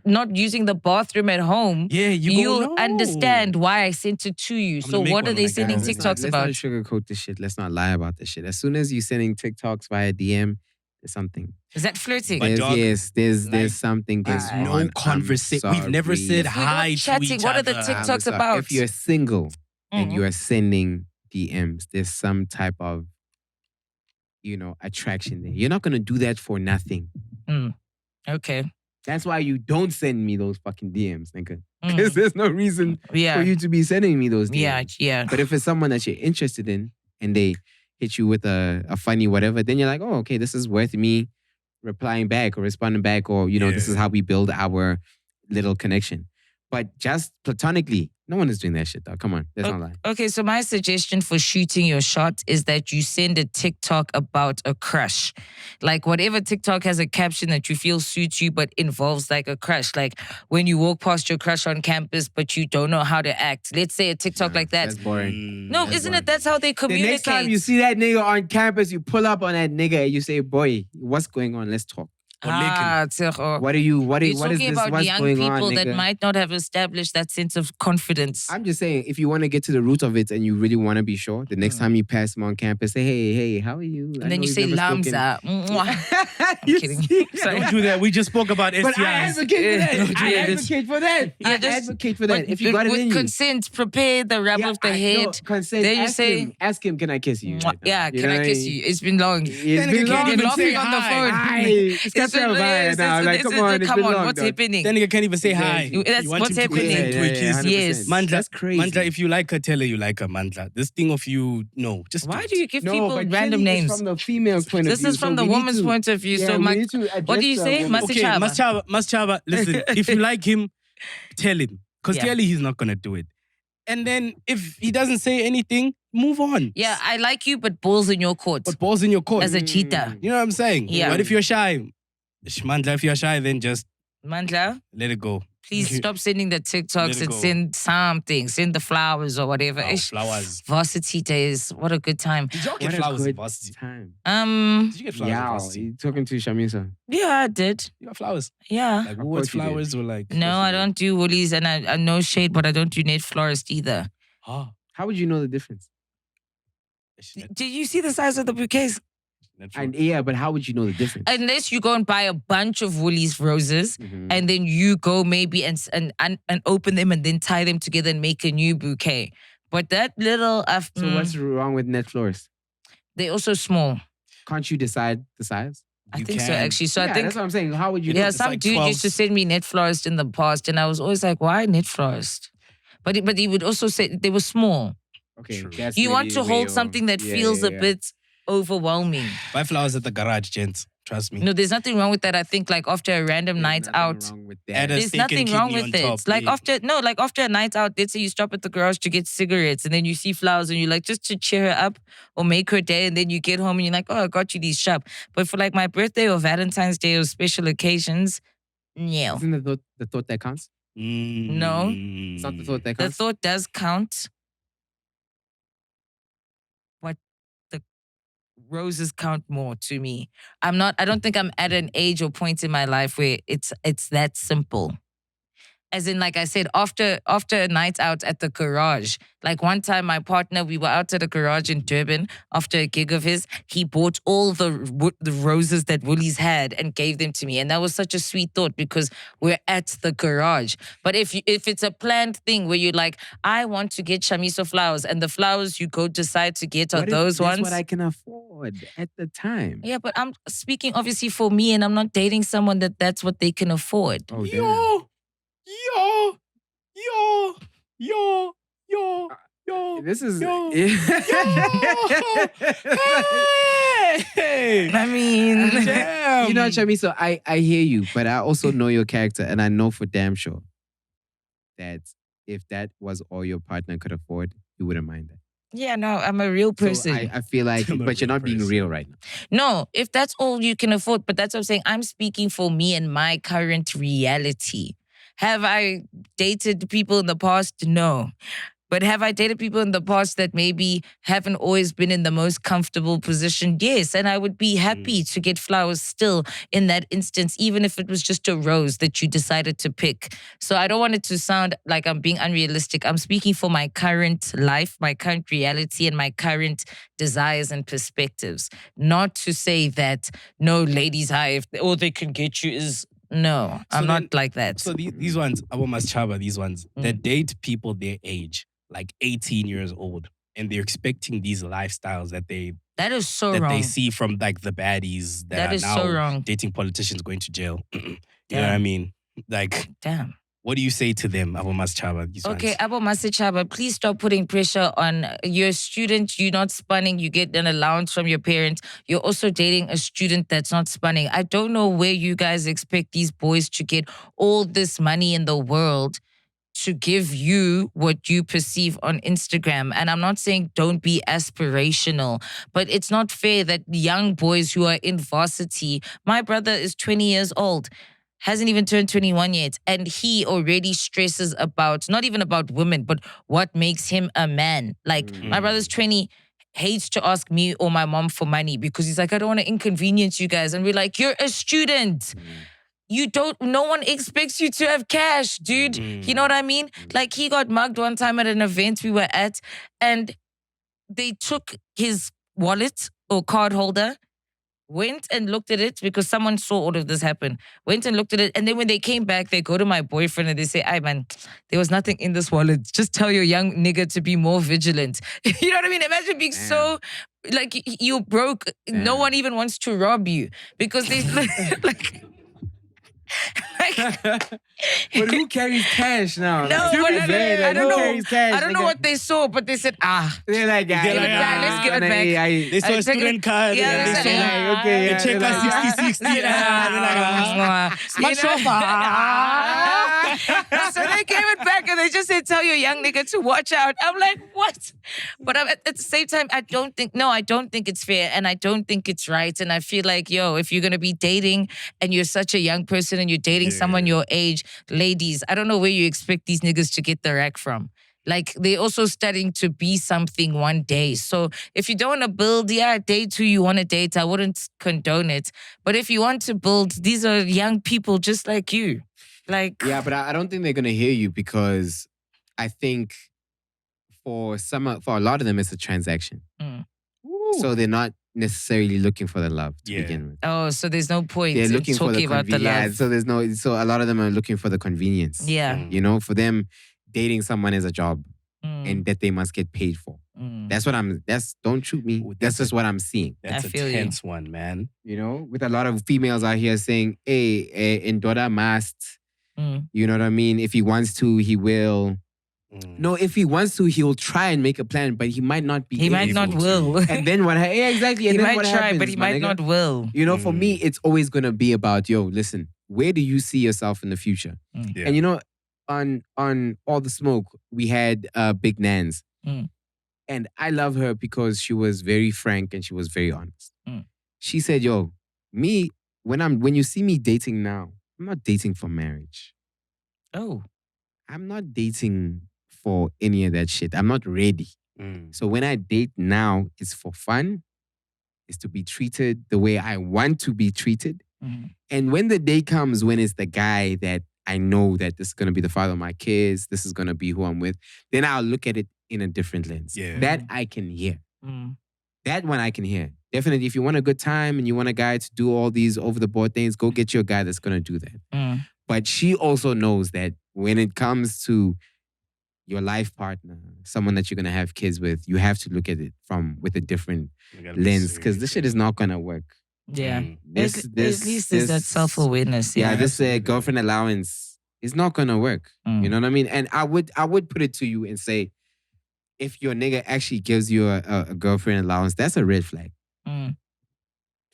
not using the bathroom at home, yeah, you'll understand why I sent it to you. I'm So gonna make what one are when they I get sending home. TikToks about? Let's not sugarcoat this shit. Let's not lie about this shit. As soon as you're sending TikToks via DM, there's something. Is that flirting? But dog, There's like, something going There's on. no I'm conversation. We've never sorry. said If we're not hi to chatting, each what are the other. TikToks I'm sorry. about? If you're single and Mhm. you are sending DMs, there's some type of, you know, attraction there. You're not gonna do that for nothing. Okay. That's why you don't send me those fucking DMs, nigga. Mm. Because there's no reason Yeah. for you to be sending me those DMs. Yeah, yeah. But if it's someone that you're interested in and they hit you with a funny whatever, then you're like, oh, okay, this is worth me replying back or responding back, or, you know, this is Yeah. how we build our little connection. But just platonically, no one is doing that shit, though. Come on, let's not lie. Okay, so my suggestion for shooting your shot is that you send a TikTok about a crush. Like whatever TikTok has a caption that you feel suits you but involves like a crush. Like when you walk past your crush on campus but you don't know how to act. Let's say a TikTok like that. That's boring. No, That's isn't boring. it? That's how they The communicate. next time you see that nigga on campus, you pull up on that nigga and you say, boy, what's going on? Let's talk. Tshego. What are you, what You're is talking this? about What's young going people on, that nigga? might not have established that sense of confidence. I'm just saying, if you want to get to the root of it and you really want to be sure, the next time you pass him on campus, say, hey, how are you? I And then know you we've say never spoken." Lamza. Mwah. You kidding. see? Sorry. Don't do that. We just spoke about STIs. But I advocate for that. Don't do I that. advocate for that. Yeah, I just- advocate for that. But If you got it with in you. consent, prepare the rub of the head. consent. Then you ask say- ask him, can I kiss you? Mwah. right now? Yeah, You can know I what kiss mean? you? It's been long. It's Then been again, long. can't You're even laughing say on the hi. phone. Aye, it's got your vibe now. Like, come on, it's come been on, long, what's dog. happening? Then you can't even say hi. You- that's You want what's him to happening. connect to a kiss. 100%. Yes. Mandla, That's crazy. Mandla, if you like her, tell her you like her, Mandla. This thing of you, no. Just Why it. do you give No, people but random clearly it's names? from the female's point of This view. is from so the we need woman's to- point of view. Yeah, So, we my, need to what do you address the say? woman. Masi Okay, Chava. Maschava, listen, if you like him, tell him. Because Yeah. clearly he's not going to do it. And then if he doesn't say anything, move on. Yeah, I like you, but balls in your court. But balls in your court. As a cheater. You know what I'm saying? Yeah. But if you're shy, Mandla, if you're shy, then just Mandla, let it go. please stop sending the Let TikToks it and go. send something. Send the flowers or whatever. Oh, Ish. flowers. Varsity days. What a good time. Did y'all What get a flowers in good varsity? time. Did you get flowers in Yeah, varsity? you talking to Shamiso. Yeah, I did. You got flowers? Yeah. Like Of Woolworths course you did. flowers or like... No, I don't do woolies and I no shade, but I don't do net florist either. Ah, How would you know the difference? Did you see the size of the bouquets? And yeah, but how would you know the difference? Unless you go and buy a bunch of Woolies roses and then you go maybe and open them and then tie them together and make a new bouquet. But that little... So what's wrong with net florists? They're also small. Can't you decide the size? I think so, actually. So I think that's what I'm saying. How would you know? Yeah, some dude used to send me net florist in the past, and I was always like, why net florist? But he would also say they were small. Okay. You want to hold something that feels a bit overwhelming. Buy flowers at the garage, gents. Trust me. No, there's nothing wrong with that. I think like after a random night out, there's nothing wrong with it. Like after a night out, let's say you stop at the garage to get cigarettes and then you see flowers and you're like, just to cheer her up or make her day, and then you get home and you're like, oh, I got you these shop. But for like my birthday or Valentine's Day or special occasions, no. Isn't the thought that counts? No. It's not the thought that counts. The thought does count. But the roses count more to me. I don't think I'm at an age or point in my life where it's that simple. As in, like I said, after a night out at the garage, like one time my partner, we were out at a garage in Durban after a gig of his. He bought all the roses that Woolies had and gave them to me. And that was such a sweet thought because we're at the garage. But if it's a planned thing where you're like, I want to get Shamiso flowers, and the flowers you go decide to get are those ones. That's what I can afford at the time. Yeah, but I'm speaking obviously for me, and I'm not dating someone that's what they can afford. Oh, damn. Yo. This is... Hey. I mean... Damn. You know, Shamiso, I hear you, but I also know your character, and I know for damn sure that if that was all your partner could afford, you wouldn't mind that. Yeah, no, I'm a real person. So I feel like, but you're not being real right now. No, if that's all you can afford, but that's what I'm saying. I'm speaking for me and my current reality. Have I dated people in the past? No. But have I dated people in the past that maybe haven't always been in the most comfortable position? Yes. And I would be happy to get flowers still in that instance, even if it was just a rose that you decided to pick. So I don't want it to sound like I'm being unrealistic. I'm speaking for my current life, my current reality, and my current desires and perspectives. Not to say that, no, ladies, if all they can get you is... No, so I'm not like that. So these ones, Abo Maschaba, these ones, they date people their age, like 18 years old, and they're expecting these lifestyles that they wrong. They see from like the baddies that are now so wrong. Dating politicians going to jail. You know what I mean? Like, damn. What do you say to them, Abo Maschaba? Okay, Abo Maschaba, please stop putting pressure on your student. You're not spanning. You get an allowance from your parents. You're also dating a student that's not spanning. I don't know where you guys expect these boys to get all this money in the world to give you what you perceive on Instagram. And I'm not saying don't be aspirational, but it's not fair that young boys who are in varsity, my brother is 20 years old, hasn't even turned 21 yet, and he already stresses about, not even about women, but what makes him a man. Like, my brother's 20, hates to ask me or my mom for money because he's like, I don't want to inconvenience you guys. And we're like, you're a student. No one expects you to have cash, dude. You know what I mean? Like, he got mugged one time at an event we were at, and they took his wallet or card holder, went and looked at it because someone saw all of this happen. Went and looked at it. And then when they came back, they go to my boyfriend and they say, "Ay, man, there was nothing in this wallet. Just tell your young nigga to be more vigilant." You know what I mean? Imagine being so, like, you broke. No one even wants to rob you because they, like... But who carries cash now? No, I don't know. Cash? I don't know what they saw, but they said, they're like, let's give it back. They saw a student card. Yeah, they saw okay, the check us 60-60. So they gave it back and they just said, tell your young nigga to watch out. I'm like, what? But at the same time, I don't think it's fair and I don't think it's right. And I feel like, if you're going to be dating and you're such a young person and you're dating someone your age, ladies, I don't know where you expect these niggas to get the rack from. Like, they're also starting to be something one day. So if you don't want to build, date who you want to date. I wouldn't condone it. But if you want to build, these are young people just like you. Like, yeah, but I don't think they're going to hear you because I think for a lot of them, it's a transaction. So they're not necessarily looking for the love to begin with. Oh, so there's no point They're in looking for talking about the love. So there's no. So a lot of them are looking for the convenience. Yeah. You know, for them, dating someone is a job, Mm. and that they must get paid for. Mm. That's don't shoot me. Ooh, That's just what I'm seeing. That's I a feel you. tense one, man. You know, with a lot of females out here saying, "Hey, Indora must." Mm. You know what I mean? If he wants to, he will. No, if he wants to, he'll try and make a plan, but he might not be. He might able not to. will. And then what? Yeah, exactly. And He then might what try, happens, but he my might nigga? not will. You know, for me, it's always gonna be about, yo, listen, where do you see yourself in the future? Yeah. And you know, on All the Smoke, we had Big Nans. Mm. And I love her because she was very frank and she was very honest. Mm. She said, yo, me, when you see me dating now, I'm not dating for marriage. Oh. I'm not dating for any of that shit. I'm not ready. So when I date now, it's for fun. It's to be treated the way I want to be treated. Mhm. And when the day comes when it's the guy that I know that this is going to be the father of my kids, this is going to be who I'm with, then I'll look at it in a different lens. Yeah. That I can hear. Mm. That one I can hear. Definitely, if you want a good time and you want a guy to do all these over-the-board things, go get you a guy that's going to do that. Mm. But she also knows that when it comes to your life partner, someone that you're going to have kids with, you have to look at it with a different lens, because this shit is not going to work. Yeah. This, at least there's that self-awareness. Yeah, Yeah. this girlfriend allowance is not going to work. Mm. You know what I mean? And I would put it to you and say, if your nigga actually gives you a girlfriend allowance, that's a red flag Mm.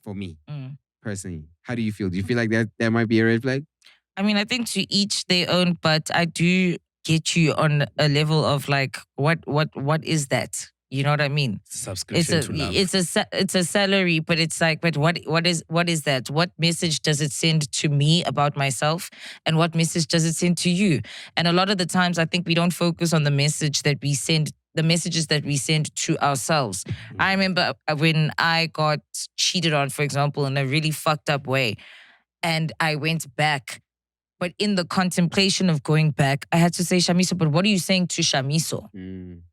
for me, Mm. personally. How do you feel? Do you feel like that might be a red flag? I mean, I think to each their own, but I do get you on a level of like, what is that? You know what I mean? Subscription to love. It's a salary, but it's like, but what is that? What message does it send to me about myself, and what message does it send to you? And a lot of the times, I think we don't focus on the message that we send, the messages that we send to ourselves. I remember when I got cheated on, for example, in a really fucked up way, and I went back. But in the contemplation of going back, I had to say, Shamiso, but what are you saying to Shamiso?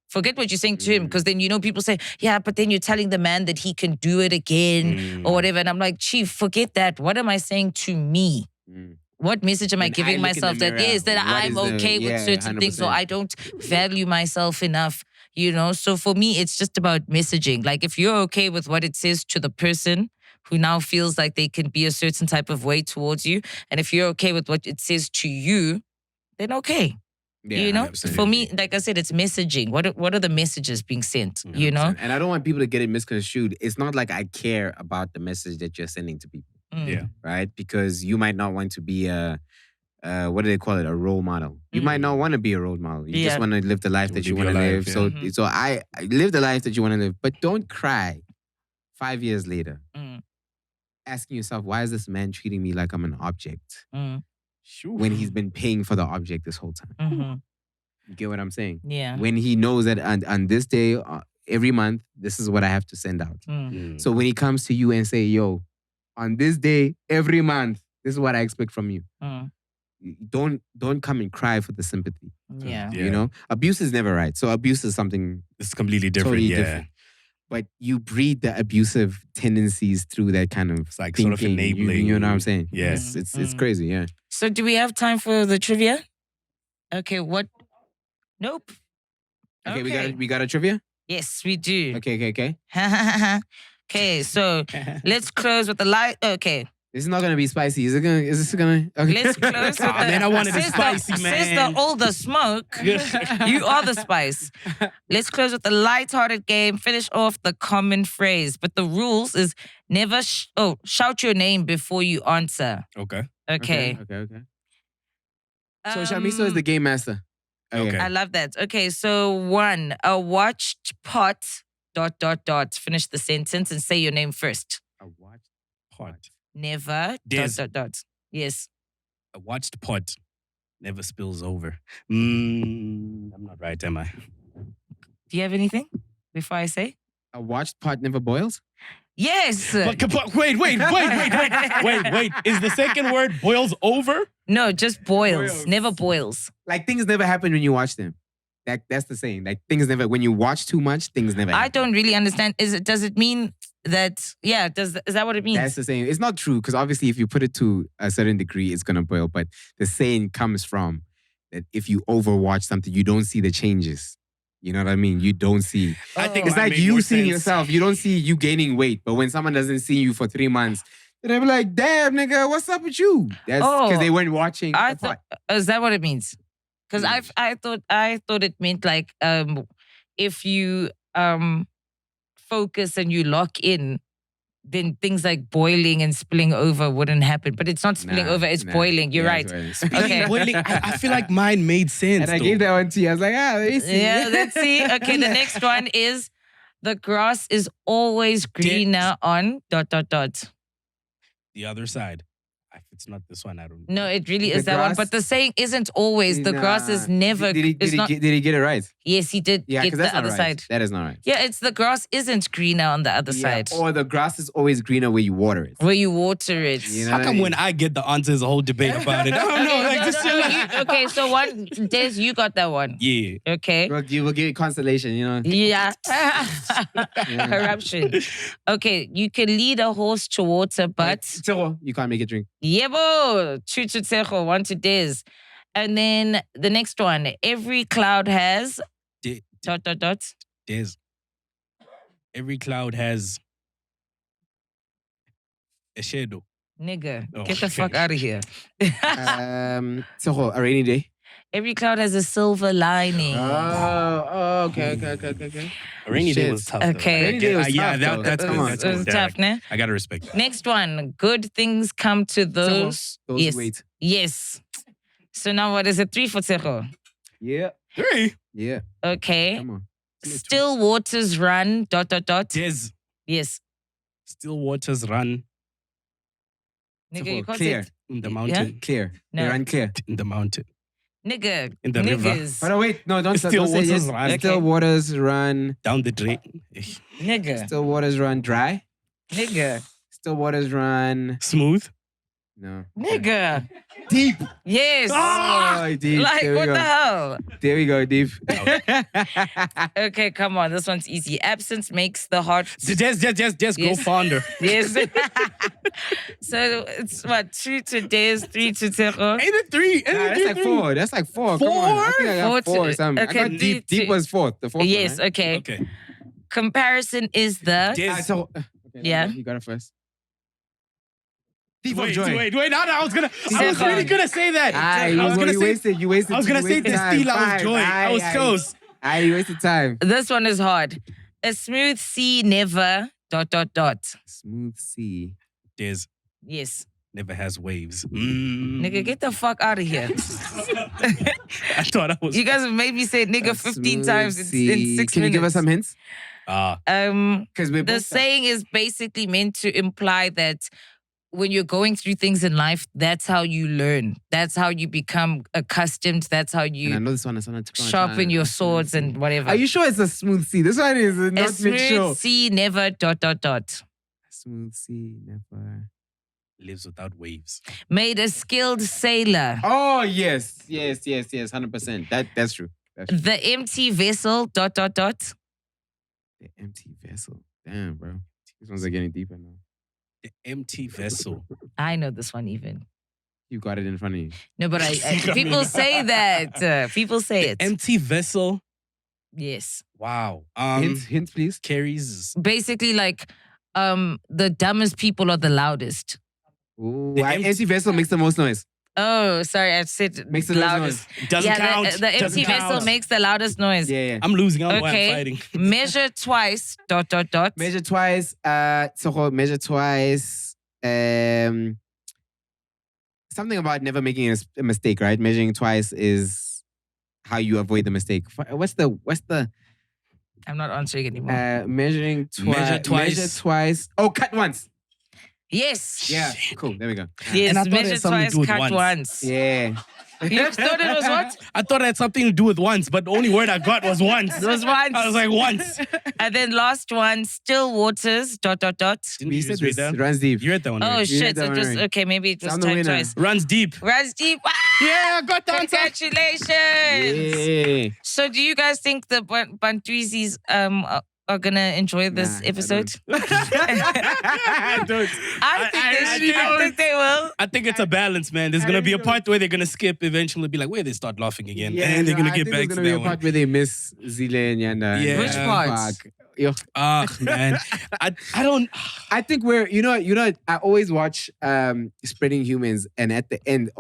Forget what you're saying to him, because then, you know, people say, yeah, but then you're telling the man that he can do it again or whatever. And I'm like, Chief, forget that. What am I saying to me? What message am I When giving I look in the myself that mirror, is that what I'm is the- okay with yeah, certain things, or 100%. I don't value myself enough, you know? So for me, it's just about messaging. Like, if you're okay with what it says to the person who now feels like they can be a certain type of way towards you, and if you're okay with what it says to you, then okay. Yeah, You know, 100%. for me, like I said, it's messaging. What are the messages being sent? You know, And I don't want people to get it misconstrued. It's not like I care about the message that you're sending to people, Yeah. right? Because you might not want to be what do they call it? A role model. You might not want to be a role model. You Yeah. just want to live the life that you Live want to your live. life, So I live the life that you want to live, but don't cry 5 years later, Mm. asking yourself, why is this man treating me like I'm an object Sure. when he's been paying for the object this whole time? Mhm. You get what I'm saying? Yeah. When he knows that on this day, every month, this is what I have to send out. So when he comes to you and say, yo, on this day, every month, this is what I expect from you. Mm. Don't come and cry for the sympathy. Yeah. You know, abuse is never right. So abuse is something It's completely different. totally yeah. different. But you breed the abusive tendencies through that kind of It's like thinking. sort of enabling. You know what I'm saying? Yeah. It's crazy. Yeah. So do we have time for the trivia? Okay. What? Nope. Okay, we got a trivia. Yes, we do. Okay. Okay, so let's close with the light. Okay, This is not gonna be spicy. Is this gonna? Okay. let's close with Aw, the. man, I wanted it since spicy, the, man. Since all the smoke, you are the spice. Let's close with the light-hearted game. Finish off the common phrase, but the rules is never. Shout your name before you answer. Okay. Okay. Okay. So Shamiso is the game master. Okay. I love that. Okay, so 1, a watched pot. ... Finish the sentence and say your name first. A watched Pot. Never. ... Dezz. Yes. A watched pot never spills over. I'm not right, am I? Do you have anything before I say? A watched pot never boils. Yes. But wait. Is the second word boils over? No, just boils. Boils. Never boils. Like things never happen when you watch them. That's the saying. Like things never. When you watch too much, things never. I happen. don't really understand. Does it mean that? Yeah. Is that what it means? That's the saying. It's not true because obviously, if you put it to a certain degree, it's gonna boil. But the saying comes from that if you overwatch something, you don't see the changes. You know what I mean? You don't see. I think It's mine like made you more seeing sense. yourself. You don't see you gaining weight. But when someone doesn't see you for 3 months, they'll be like, "Damn, nigga, what's up with you?" That's because they weren't watching. I the thought. pot. Is that what it means? Because Yes. I thought it meant like if you focus and you lock in, then things like boiling and spilling over wouldn't happen. But it's not spilling Nah, over, it's nah. boiling. You're Yeah, right. it's boiling. Okay. Boiling, I feel like mine made sense. And I though. gave that one to you. I was like, let me see. Yeah, let's see. Okay, the next one is the grass is always greener on ... The other side. If it's not this one, I don't know. No, it really The is that one. grass- But the saying isn't always. The grass is Nah. never. Did it's not. did he get it right? Yes, he did Yeah, get because the that's not other right. side. That is not right. Yeah, it's the grass isn't greener on the other side. Or the grass is always greener where you water it. Where you water it. You know How what I come mean? when I get the answer, there's a whole debate about it? I don't know. Like, just chill out. Okay, so one, Des, you got that one. Yeah. Okay. Well, you will give it consolation, you know. Yeah. Corruption. Okay, you can lead a horse to water, but Tshego, you can't make it drink. yebo, two to Tshego, one to Des. And then the next one, every cloud has ... There's every cloud has a shadow. Nigga, Oh, get the fuck okay. out of here. Tshego, a rainy day. Every cloud has a silver lining. Okay. A rainy day Shit. was tough. Okay. Though. Rainy day was Yeah, tough, though. that's Come good. on. That's It was good. tough, ne? I gotta respect that. Next one, good things come to those. Those yes. wait. Yes. So now what is it? 3 for Tshego. Yeah. Hey, Yeah. Okay. Come on. Still waters run ... Des, Yes. still waters run Nigga, you Tshego, can't clear. say... in the Yeah? mountain. Clear. No. They run clear. In the mountain. Nigga. In the river. niggas. Oh, no, wait. No, don't Still don't say waters yes. run. Still Okay. waters run. Down the drain. Nigga. Still waters run dry. Nigga. Still waters run. Smooth. No. Nigga. Deep. Yes. Oh, deep. Like, there we what go. the hell? There we go, deep. Okay, come on. This one's easy. Absence makes the heart... Just go Yes. fonder. Yes. So it's what, 2 to Des, 3 to Tshego. Ain't it three? Ain't Nah, it that's three, like three? 4. That's like 4. Come on. I think I got 4 4 or to- something. okay, I got deep. three Deep to- was 4th. The 4th Yes, one, okay. Okay. Comparison is the... Des. okay, Yeah. You got it first. Thief of joy. Wait. No, I was Tshego. really gonna say that. You I was gonna say wasted. You wasted. I was gonna say the steal of joy. I was close. You wasted time. This one is hard. A smooth sea never ... Smooth sea. Des Yes. never has waves. Nigga, get the fuck out of here. I thought I was. You guys have made me say nigga A 15 smooth times in sea. 6 minutes. Can you give us some hints? The Because we're both saying is basically meant to imply that when you're going through things in life, that's how you learn. That's how you become accustomed. That's how And I you know this one is on a sharpen your swords and whatever. Are you sure it's a smooth sea? This one is A not smooth sure. sea never ... Smooth sea, never. Lives without waves. Made a skilled sailor. Oh yes, 100%. That's true. That's true. The empty vessel ... The empty vessel. Damn, bro. These ones are getting deeper now. The empty vessel. I know this one even. You got it in front of you. No, but people say that. People say it. Empty vessel. Yes. Wow. Hints, please. Carries. Basically, like, the dumbest people are the loudest. Ooh, The empty vessel makes the most noise. Oh, sorry, I said Makes the most loudest. noise. Doesn't count. The empty Doesn't vessel count. makes the loudest noise. Yeah. I'm losing. I don't know why Okay. I'm fighting. Measure twice ... Measure twice. So measure twice. Something about never making a mistake, right? Measuring twice is how you avoid the mistake. What's the I'm not answering anymore. measuring twice? Measure twice. Measure twice. Oh, cut once. Yes. Yeah, cool. There we go. Yes, And I thought it measure had something to twice, do with cut once. once. Yeah. You thought it was what? I thought it had something to do with once, but the only word I got was once. It was once. I was like, once. And then last one, still waters, ... Didn't We you said just read this. that? Runs deep. You read that one Oh, already. shit. that It was, one. okay, maybe it was I'm the typed winner. twice. Runs deep. Runs deep. Ah! Yeah, I got the answer. Congratulations. Yeah. So do you guys think the Bantweezys are going to enjoy this Nah, I episode? I don't. I think they will. I think it's a balance, man. There's gonna be a part where they're gonna skip, eventually be like, where they start laughing again, and then they're gonna get back to There's gonna be that a one. part where they miss Zile and Yanda. Yeah. Which parts? Fuck. Yo, Man, I don't. I think we're you know I always watch Spreading Humans, and at the end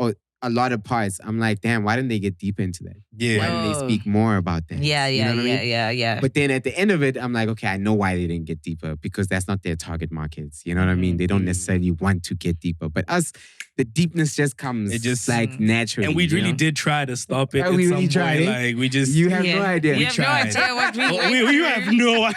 a lot of parts I'm like, damn, why didn't they get deeper into that? Yeah. Why didn't they Oh. speak more about that? Yeah, You know what I mean? yeah. But then at the end of it, I'm like, okay, I know why they didn't get deeper, because that's not their target markets. You know what I mean? They don't necessarily want to get deeper. But us, the deepness just comes It just- like naturally. And we you really know? did try to stop it. Yeah, at we some really tried, point. eh? Like we just. You have no idea. You have no tried. idea what we Oh, went you through. have no.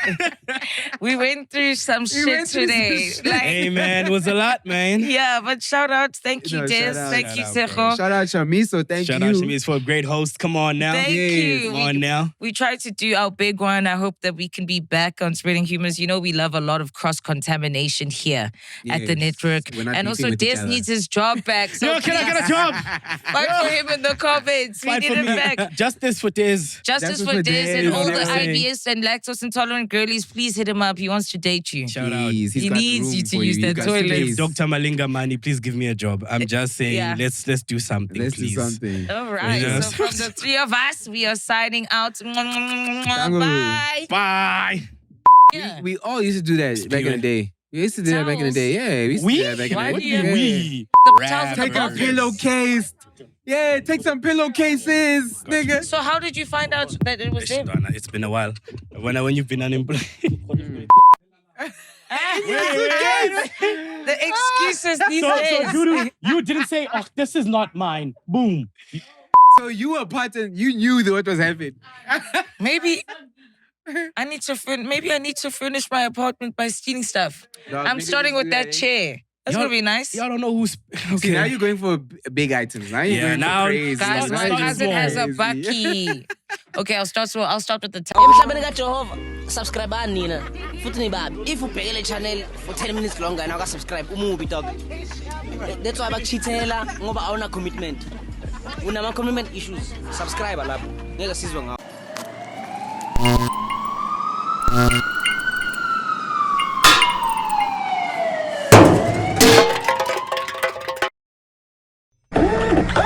We went through some shit went through some today. shit. Like, Hey man, it was a lot, man. yeah, but shout out. Thank you, No, Dezz. shout out. Thank Shout you, out, bro. Tshego. Shout out Shamiso, thank Shout you. out Shamiso for a great host. Come on now. Thank you. Come on now. We tried to do our big one. I hope that we can be back on Spreading Humors. You know, we love a lot of cross-contamination here at the Yes. network. We're not And beefing also, with each Dezz other. needs his job back. So Yo, can I please get a job? fight for him in the comments. We Fight need for him me. back. Justice for Dezz. Justice for Dezz and all the IBS and lactose intolerant girlies, please hit him up. He wants to date you. Shout out. Please, he's He got needs room you to for use He's that got toilet. space. Dr. Malinga money, please give me a job. I'm just saying, Yeah. let's do something, Let's please. do something. All right. Yeah. So from the three of us, we are signing out. Angu. Bye. Bye. Yeah. We all used to do that back in the day. We used to do that back in the day. Yeah, we used to do that back in Why the do day. you- Yeah. We. The Rappers. towels Take a Rappers. pillowcase. Yeah, take some pillowcases, nigga. So how did you find out that it was them? It's been a while. When you've been unemployed. The excuses these days. you didn't say, oh, this is not mine. Boom. So you were part of, you knew what was happening. Maybe I need to furnish my apartment by stealing stuff. Dog, I'm niggas starting used with to do that eh? chair. That's Y'all- gonna be nice. Y'all don't know who's. See, now Okay. you're going for big items. Now you're Yeah, going now- for crazy. Guys, Now my you're cousin going has a crazy. bucky. Okay, I'll start with the emhlabeni kaJehova subscribe nina futhi nibabi if ubheke le channel for 10 minutes longer and subscribe umubi dog that's why bakuchithela ngoba awuna commitment unama commitment issues subscribe lapho ngeke sizwe ngawo